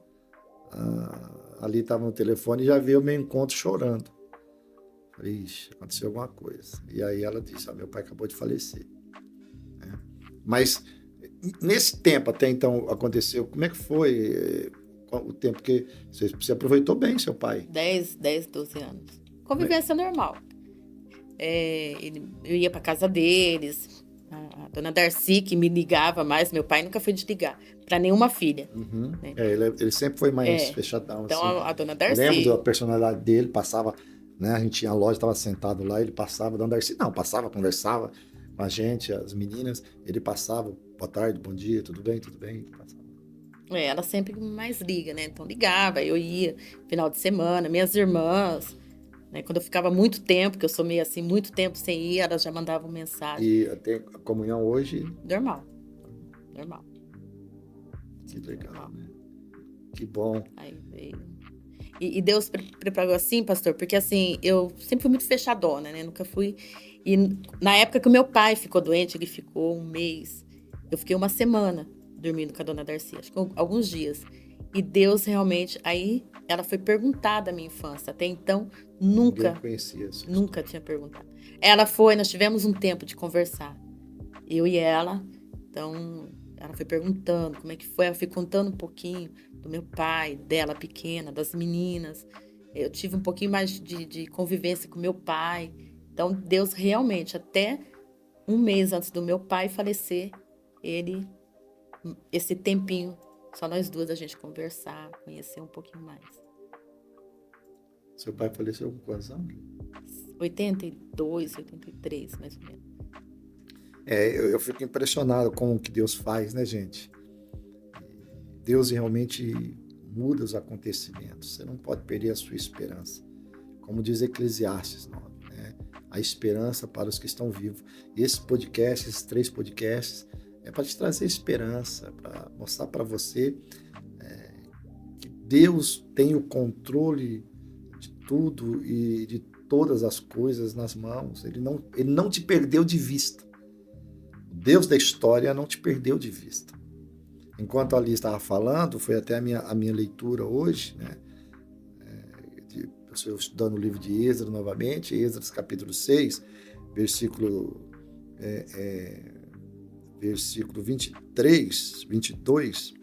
ali estava no telefone e já veio o meu encontro chorando. Falei, ixi, aconteceu alguma coisa. E aí ela disse, meu pai acabou de falecer. Mas nesse tempo até então aconteceu, como é que foi o tempo que você aproveitou bem seu pai? 10, 12 anos. Convivência normal. Eu ia para casa deles, a dona Darcy, que me ligava mais, meu pai nunca foi de ligar para nenhuma filha. Uhum. Né? Ele sempre foi mais fechadão. Então, assim. a dona Darcy... Eu lembro da personalidade dele, passava, né, a gente tinha a loja, estava sentado lá, ele passava, a dona Darcy, passava, conversava com a gente, as meninas, ele passava, boa tarde, bom dia, tudo bem, passava. Ela sempre mais liga, né? Então ligava, eu ia final de semana, minhas irmãs, né? Quando eu ficava muito tempo, que eu sou meio assim, muito tempo sem ir, elas já mandavam mensagem. E até a comunhão hoje? Normal. Que legal, normal. Né? Que bom. Aí veio. E Deus preparou assim, pastor, porque assim, eu sempre fui muito fechadona, né? Nunca fui... E na época que o meu pai ficou doente, ele ficou um mês, eu fiquei uma semana dormindo com a dona Darcy, acho que alguns dias. E Deus realmente... Aí ela foi perguntar da minha infância. Até então, nunca tinha perguntado. Ela foi, nós tivemos um tempo de conversar. Eu e ela. Então, ela foi perguntando como é que foi. Ela foi contando um pouquinho do meu pai, dela pequena, das meninas. Eu tive um pouquinho mais de convivência com meu pai. Então, Deus realmente, até um mês antes do meu pai falecer, esse tempinho, só nós duas, a gente conversar, conhecer um pouquinho mais. Seu pai faleceu com quantos anos? 82, 83, mais ou menos. Eu fico impressionado com o que Deus faz, né, gente? Deus realmente muda os acontecimentos. Você não pode perder a sua esperança. Como diz Eclesiastes 9, né? A esperança para os que estão vivos. E esses 3 podcasts, é para te trazer esperança, para mostrar para você que Deus tem o controle de tudo e de todas as coisas nas mãos. Ele não te perdeu de vista. O Deus da história não te perdeu de vista. Enquanto a Alice estava falando, foi até a minha leitura hoje, né? Eu estou estudando o livro de Esdras novamente, Esdras capítulo 6, versículo 23, 22,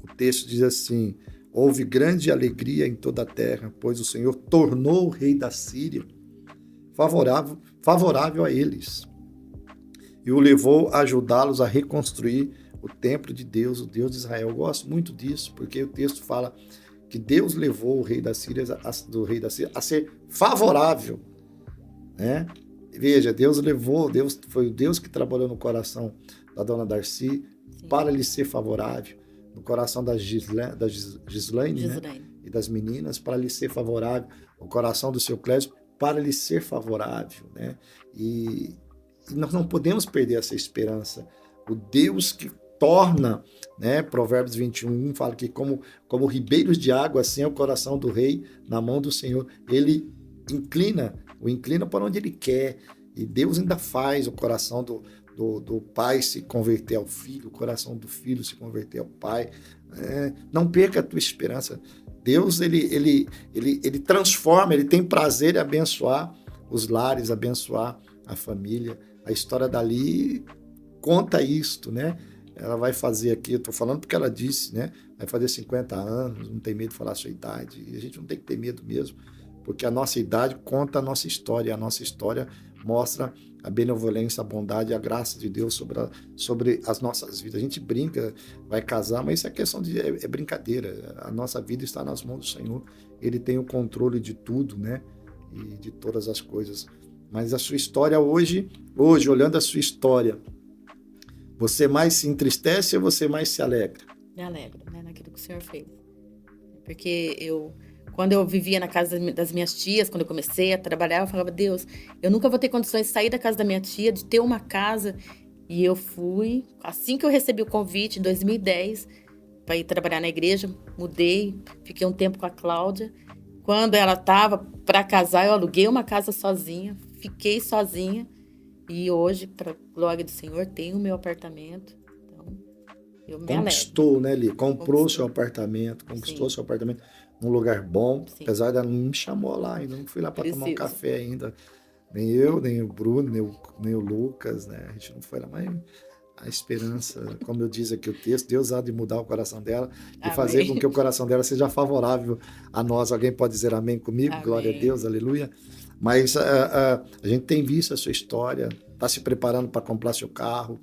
o texto diz assim: houve grande alegria em toda a terra, pois o Senhor tornou o rei da Síria favorável a eles e o levou a ajudá-los a reconstruir o templo de Deus, o Deus de Israel. Eu gosto muito disso, porque o texto fala que Deus levou o rei da Síria, a ser favorável, né? Veja, Deus foi o Deus que trabalhou no coração da dona Darcy para lhe ser favorável, no coração da Gislaine, né? E das meninas para lhe ser favorável, o coração do seu Clésio para lhe ser favorável, né? E nós não podemos perder essa esperança. O Deus que torna, né? Provérbios 21 fala que como ribeiros de água, assim é o coração do rei na mão do Senhor. Ele inclina para onde ele quer. E Deus ainda faz o coração do pai se converter ao filho, o coração do filho se converter ao pai. Não perca a tua esperança. Deus, ele transforma, ele tem prazer em abençoar os lares, abençoar a família. A história dali conta isto, né? Ela vai fazer aqui, eu estou falando porque ela disse, né? Vai fazer 50 anos, não tem medo de falar a sua idade. E a gente não tem que ter medo mesmo, porque a nossa idade conta a nossa história. E a nossa história mostra a benevolência, a bondade e a graça de Deus sobre as nossas vidas. A gente brinca, vai casar, mas isso é questão é brincadeira. A nossa vida está nas mãos do Senhor. Ele tem o controle de tudo, né? E de todas as coisas. Mas a sua história hoje, olhando a sua história, você mais se entristece ou você mais se alegra? Me alegro, né, naquilo que o Senhor fez. Porque quando eu vivia na casa das minhas tias, quando eu comecei a trabalhar, eu falava, Deus, eu nunca vou ter condições de sair da casa da minha tia, de ter uma casa. E eu fui, assim que eu recebi o convite, em 2010, para ir trabalhar na igreja, mudei, fiquei um tempo com a Cláudia. Quando ela estava para casar, eu aluguei uma casa sozinha, fiquei sozinha. E hoje, para glória do Senhor, tenho o meu apartamento. Então, eu me Conquistou, né, Li? Comprou seu apartamento, conquistou seu apartamento num lugar bom. Sim. Apesar dela não me chamou lá ainda, não fui lá para tomar um café ainda. Nem eu, nem o Bruno, nem o Lucas, né? A gente não foi lá, mas a esperança, como eu diz aqui o texto, Deus há de mudar o coração dela e fazer com que o coração dela seja favorável a nós. Alguém pode dizer amém comigo? Amém. Glória a Deus, aleluia. Mas a gente tem visto a sua história, está se preparando para comprar seu carro,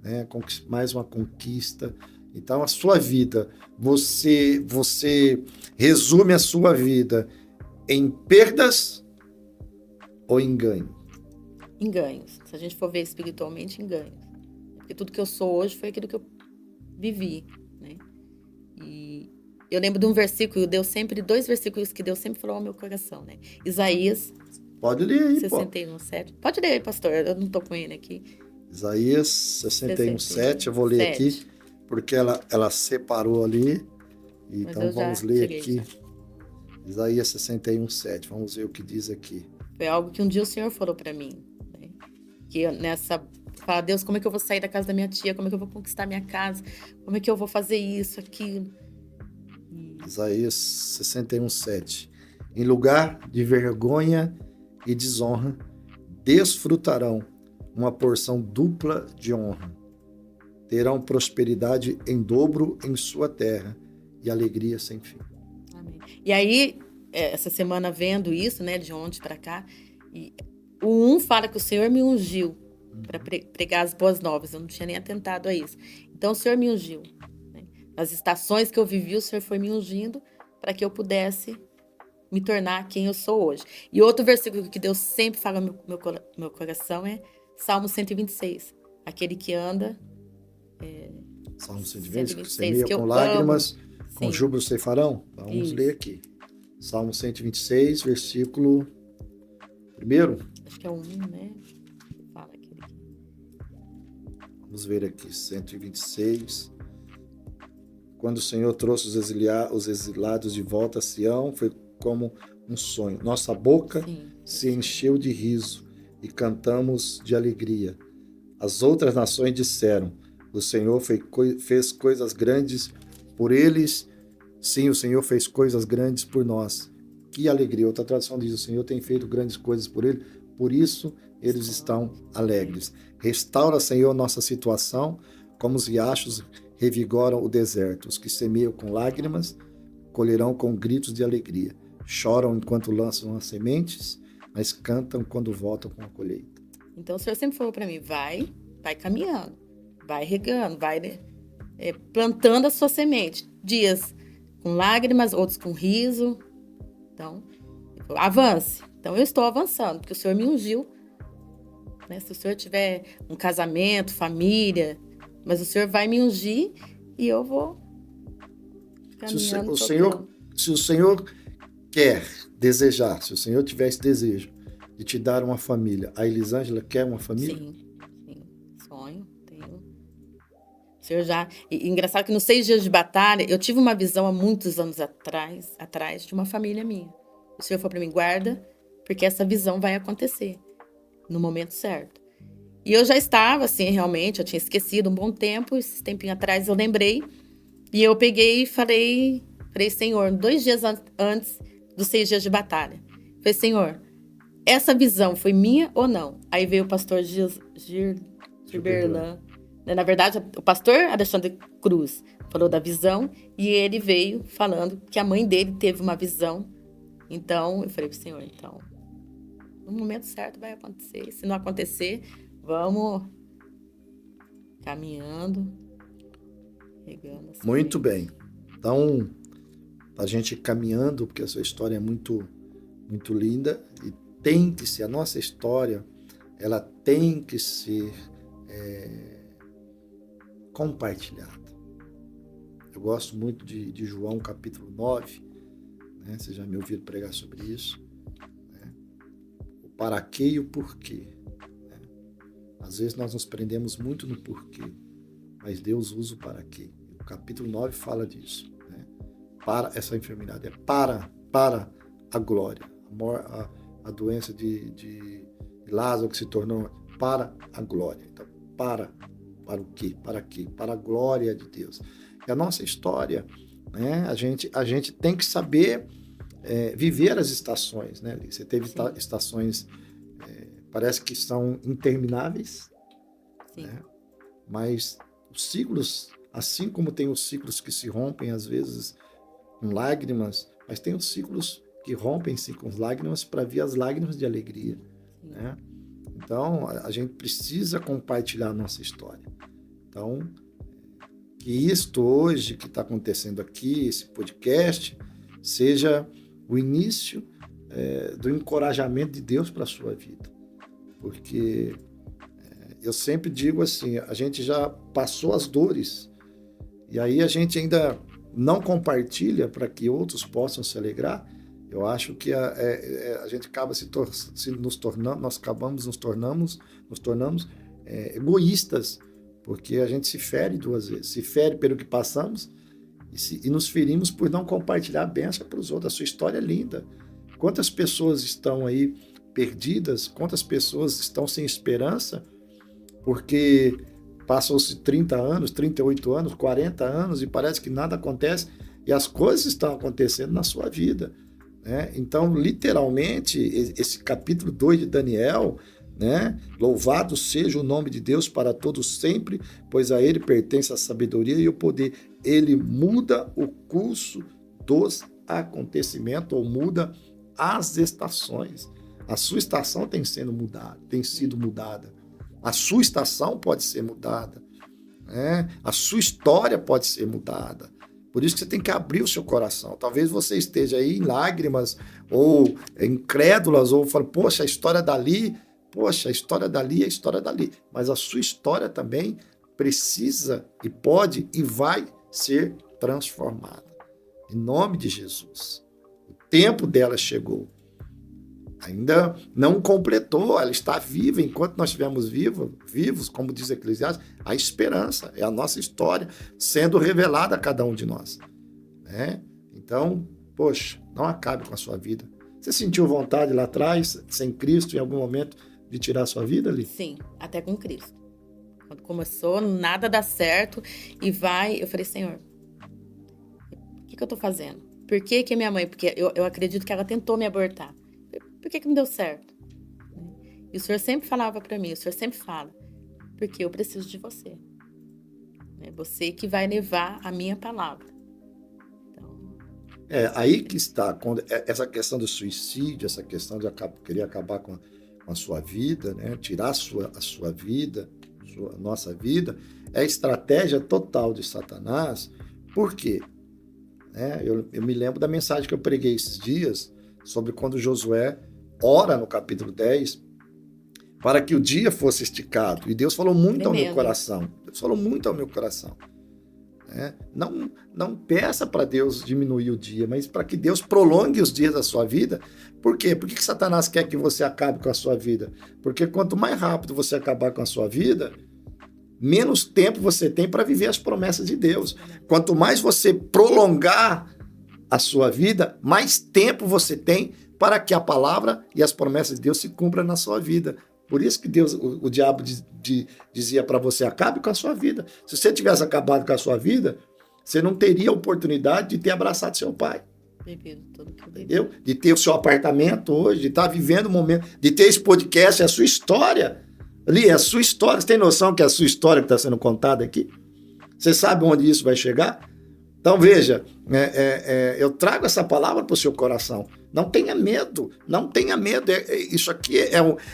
né? Mais uma conquista. Então, a sua vida, você resume a sua vida em perdas ou em ganho? Em ganhos. Se a gente for ver espiritualmente, em ganhos. Porque tudo que eu sou hoje foi aquilo que eu vivi, né? E eu lembro de um versículo, dois versículos que Deus sempre falou ao meu coração, né? Isaías. Pode ler aí, 61:7. Pode ler aí, pastor, eu não tô com ele aqui. Isaías 61:7, eu vou ler aqui, porque ela separou ali. Então vamos ler aqui. Isaías 61:7, vamos ver o que diz aqui. Foi algo que um dia o Senhor falou para mim, né? Que eu, fala, Deus, como é que eu vou sair da casa da minha tia? Como é que eu vou conquistar minha casa? Como é que eu vou fazer isso, aquilo? Isaías 61:7. Em lugar de vergonha e desonra, desfrutarão uma porção dupla de honra. Terão prosperidade em dobro em sua terra e alegria sem fim. Amém. E aí, essa semana vendo isso, né, de ontem para cá, o fala que o Senhor me ungiu para pregar as boas novas. Eu não tinha nem atentado a isso. Então, o Senhor me ungiu, né? Nas estações que eu vivi, o Senhor foi me ungindo para que eu pudesse me tornar quem eu sou hoje. E outro versículo que Deus sempre fala no meu coração é Salmo 126. Aquele que anda... Salmo 126, que semeia com lágrimas, com júbilo ceifarão. Vamos ler aqui. Salmo 126, versículo 1. Acho que é o 1, né? Fala aquele aqui. Vamos ver aqui, 126. Quando o Senhor trouxe os exilados de volta a Sião, foi como um sonho. Nossa boca se encheu de riso e cantamos de alegria. As outras nações disseram, o Senhor fez coisas grandes por eles. Sim, o Senhor fez coisas grandes por nós. Que alegria. Outra tradução diz, o Senhor tem feito grandes coisas por ele, por isso eles estão alegres. Restaura, Senhor, nossa situação, como os riachos revigoram o deserto. Os que semeiam com lágrimas, colherão com gritos de alegria. Choram enquanto lançam as sementes, mas cantam quando voltam com a colheita. Então o Senhor sempre falou para mim, vai caminhando, vai regando, vai plantando a sua semente. Dias com lágrimas, outros com riso. Então, avance. Então eu estou avançando, porque o Senhor me ungiu. Né? Se o Senhor tiver um casamento, família, mas o Senhor vai me ungir e eu vou caminhando. Se o Senhor quer desejar, se o Senhor tiver esse desejo de te dar uma família, a Elisângela quer uma família? Sim, sonho, tenho. O Senhor já... E engraçado que nos 6 dias de batalha, eu tive uma visão há muitos anos atrás de uma família minha. O Senhor falou para mim, guarda, porque essa visão vai acontecer no momento certo. E eu já estava, assim, realmente, eu tinha esquecido um bom tempo, esse tempinho atrás eu lembrei, e eu peguei e falei, Senhor, 2 dias antes dos 6 dias de batalha, falei, Senhor, essa visão foi minha ou não? Aí veio o pastor Gilberlan, na verdade, o pastor Alexandre Cruz falou da visão, e ele veio falando que a mãe dele teve uma visão. Então, eu falei pro Senhor, então, no momento certo vai acontecer. Se não acontecer, vamos caminhando, regando. Assim, Muito bem. Então, a gente caminhando, porque a sua história é muito, muito linda e tem que ser, a nossa história, ela tem que ser compartilhada. Eu gosto muito de João capítulo 9, né? Vocês já me ouviram pregar sobre isso, né? O para quê e o porquê, né? Às vezes nós nos prendemos muito no porquê, mas Deus usa o para quê. O capítulo 9 fala disso, né? Para essa enfermidade, para a glória, a doença de Lázaro que se tornou para a glória. Então, para o quê? Para quê? Para a glória de Deus. E a nossa história, né? A gente tem que saber viver as estações, né? Você teve estações, parece que são intermináveis, né? Mas os ciclos, assim como tem os ciclos que se rompem às vezes com lágrimas, mas tem os ciclos que rompem-se com lágrimas para vir as lágrimas de alegria, né? Então, a gente precisa compartilhar a nossa história. Então, que isto hoje que está acontecendo aqui, esse podcast, seja o início do encorajamento de Deus para a sua vida. Porque eu sempre digo assim, a gente já passou as dores, e aí a gente ainda não compartilha para que outros possam se alegrar. Eu acho que a gente acaba nós acabamos nos tornamos egoístas, porque a gente se fere duas vezes. Se fere pelo que passamos e nos ferimos por não compartilhar a bênção para os outros. A sua história é linda. Quantas pessoas estão aí perdidas? Quantas pessoas estão sem esperança? Porque passou-se 30 anos, 38 anos, 40 anos e parece que nada acontece e as coisas estão acontecendo na sua vida, né? Então, literalmente, esse capítulo 2 de Daniel, né? Louvado seja o nome de Deus para todos sempre, pois a ele pertence a sabedoria e o poder. Ele muda o curso dos acontecimentos ou muda as estações. A sua estação tem sido mudada. A sua estação pode ser mudada, né? A sua história pode ser mudada. Por isso que você tem que abrir o seu coração. Talvez você esteja aí em lágrimas, ou incrédulas, ou fala, poxa, a história dali é a história dali. Mas a sua história também precisa e pode e vai ser transformada. Em nome de Jesus. O tempo dela chegou. Ainda não completou, ela está viva. Enquanto nós estivermos vivos, como diz Eclesiastes, a esperança é a nossa história sendo revelada a cada um de nós, né? Então, poxa, não acabe com a sua vida. Você sentiu vontade lá atrás, sem Cristo, em algum momento, de tirar a sua vida ali? Sim, até com Cristo. Quando começou, nada dá certo e eu falei, Senhor, o que eu estou fazendo? Por que minha mãe? Porque eu acredito que ela tentou me abortar. Por que não deu certo? E o Senhor sempre falava para mim, o Senhor sempre fala, porque eu preciso de você. É você que vai levar a minha palavra. Então... aí que está, essa questão do suicídio, essa questão de querer acabar com a sua vida, né? Tirar a sua vida, a nossa vida, é a estratégia total de Satanás. Por quê? Eu me lembro da mensagem que eu preguei esses dias, sobre quando Josué ora no capítulo 10, para que o dia fosse esticado. E Deus falou muito ao meu coração. Deus falou muito ao meu coração. Não peça para Deus diminuir o dia, mas para que Deus prolongue os dias da sua vida. Por quê? Por que Satanás quer que você acabe com a sua vida? Porque quanto mais rápido você acabar com a sua vida, menos tempo você tem para viver as promessas de Deus. Quanto mais você prolongar a sua vida, mais tempo você tem para que a palavra e as promessas de Deus se cumpram na sua vida. Por isso que Deus, o diabo dizia para você, acabe com a sua vida. Se você tivesse acabado com a sua vida, você não teria a oportunidade de ter abraçado seu pai. Entendeu? De ter o seu apartamento hoje, de estar vivendo o momento, de ter esse podcast, é a sua história. Ali, é a sua história. Você tem noção que é a sua história que está sendo contada aqui? Você sabe onde isso vai chegar? Então, veja, eu trago essa palavra para o seu coração. Não tenha medo, não tenha medo. Isso aqui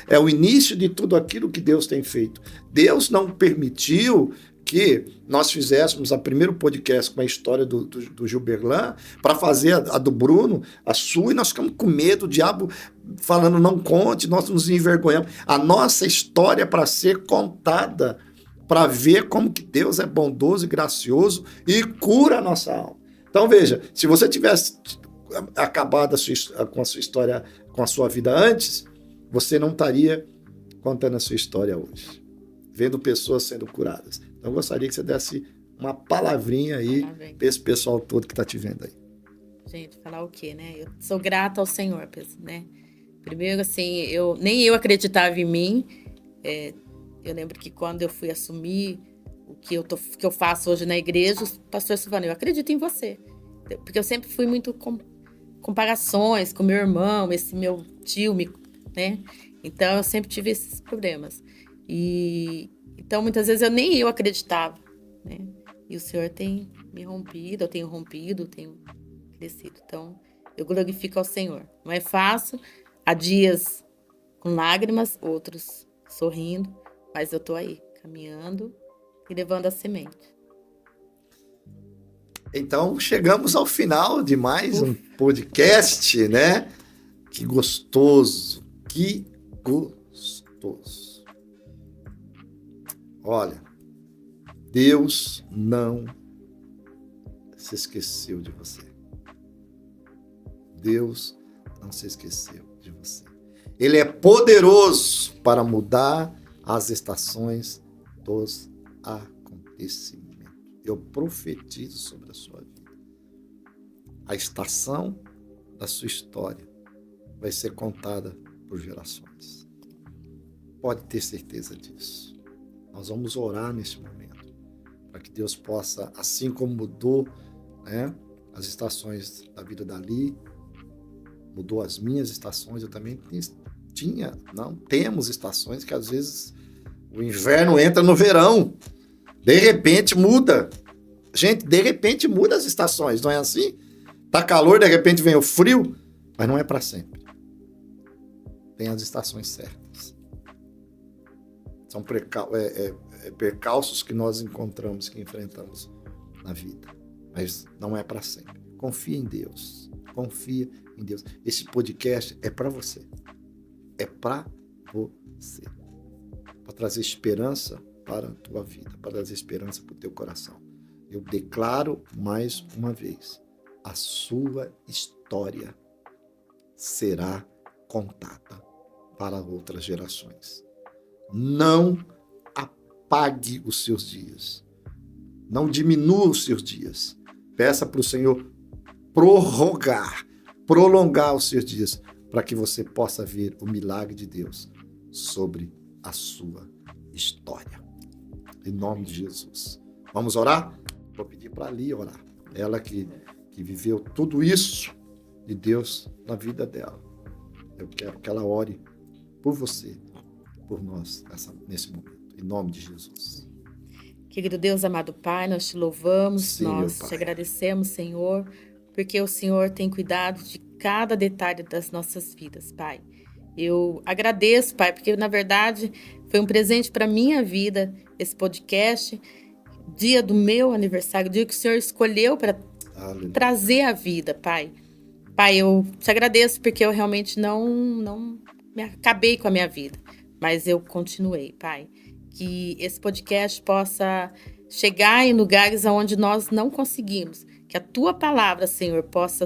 é o início de tudo aquilo que Deus tem feito. Deus não permitiu que nós fizéssemos o primeiro podcast com a história do Gilberlan para fazer a do Bruno, a sua, e nós ficamos com medo, o diabo falando não conte, nós nos envergonhamos. A nossa história é para ser contada, para ver como que Deus é bondoso e gracioso e cura a nossa alma. Então veja, se você tivesse acabado com a sua história, com a sua vida antes, você não estaria contando a sua história hoje, vendo pessoas sendo curadas. Então, eu gostaria que você desse uma palavrinha aí para esse pessoal todo que está te vendo aí. Gente, falar o quê, né? Eu sou grata ao Senhor, né? Primeiro, assim, nem eu acreditava em mim. Eu lembro que quando eu fui assumir o que eu faço hoje na igreja, o pastor Silvano, eu acredito em você. Porque eu sempre fui muito comparações com meu irmão, esse meu tio, né? Então, eu sempre tive esses problemas. Então, muitas vezes, nem eu acreditava, né? E o Senhor tem me rompido, eu tenho rompido, tenho crescido. Então, eu glorifico ao Senhor. Não é fácil, há dias com lágrimas, outros sorrindo, mas eu tô aí, caminhando e levando a semente. Então, chegamos ao final de mais um podcast, né? Que gostoso, que gostoso. Olha, Deus não se esqueceu de você. Deus não se esqueceu de você. Ele é poderoso para mudar as estações dos acontecimentos. Eu profetizo sobre a sua vida. A estação da sua história vai ser contada por gerações. Pode ter certeza disso. Nós vamos orar nesse momento para que Deus possa, assim como mudou, né, as estações da vida dali, mudou as minhas estações, eu também temos estações que às vezes o inverno entra no verão, de repente muda. Gente, de repente muda as estações, não é assim? Tá calor, de repente vem o frio, mas não é para sempre. Tem as estações certas. São percalços que nós encontramos, que enfrentamos na vida. Mas não é para sempre. Confia em Deus. Confia em Deus. Esse podcast é para você. É para você. Para trazer esperança para a tua vida. Para trazer esperança para o teu coração. Eu declaro mais uma vez. A sua história será contada para outras gerações. Não apague os seus dias. Não diminua os seus dias. Peça para o Senhor prolongar os seus dias, para que você possa ver o milagre de Deus sobre a sua história. Em nome de Jesus. Vamos orar? Vou pedir para a Lia orar. Ela que viveu tudo isso de Deus na vida dela. Eu quero que ela ore por você, por nós, nesse momento. Em nome de Jesus. Querido Deus, amado Pai, nós te louvamos, Sim, nós te agradecemos, Senhor, porque o Senhor tem cuidado de cada detalhe das nossas vidas, Pai. Eu agradeço, Pai, porque na verdade foi um presente para minha vida esse podcast, dia do meu aniversário, dia que o Senhor escolheu para trazer a vida, Pai. Pai, eu te agradeço porque eu realmente não me acabei com a minha vida, mas eu continuei, Pai. Que esse podcast possa chegar em lugares onde nós não conseguimos. Que a tua palavra, Senhor, possa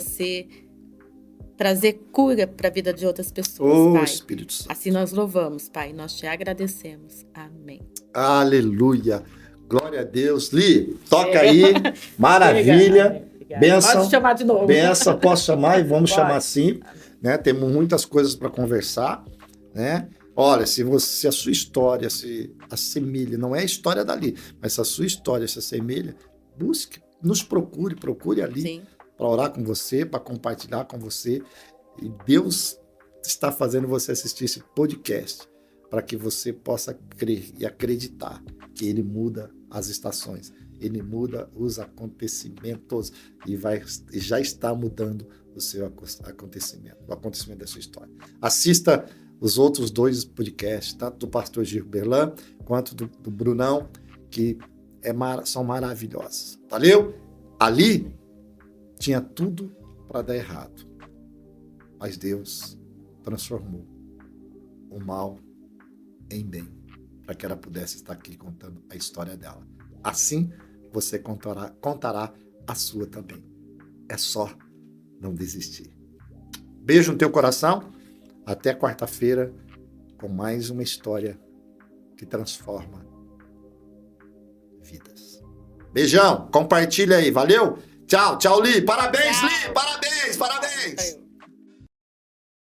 trazer cura para a vida de outras pessoas, Pai. Espírito Santo. Assim nós louvamos, Pai. Nós te agradecemos. Amém. Aleluia. Glória a Deus. Li, toca aí. Maravilha. Benção. Pode chamar de novo. Benção, posso chamar e vamos chamar assim. Né? Temos muitas coisas para conversar, né? Olha, se a sua história se assemelha, não é a história dali, mas se a sua história se assemelha, busque, nos procure ali para orar com você, para compartilhar com você. E Deus está fazendo você assistir esse podcast para que você possa crer e acreditar que Ele muda as estações, Ele muda os acontecimentos e já está mudando do seu acontecimento, do acontecimento da sua história. Assista os outros 2 podcasts, tanto do pastor Gil Berlan, quanto do Brunão, que são maravilhosos. Valeu? Ali tinha tudo para dar errado, mas Deus transformou o mal em bem, para que ela pudesse estar aqui contando a história dela. Assim, você contará a sua também. É só não desistir. Beijo no teu coração. Até quarta-feira com mais uma história que transforma vidas. Beijão, compartilha aí, valeu? Tchau, tchau, Li. Parabéns, tchau. Li, parabéns.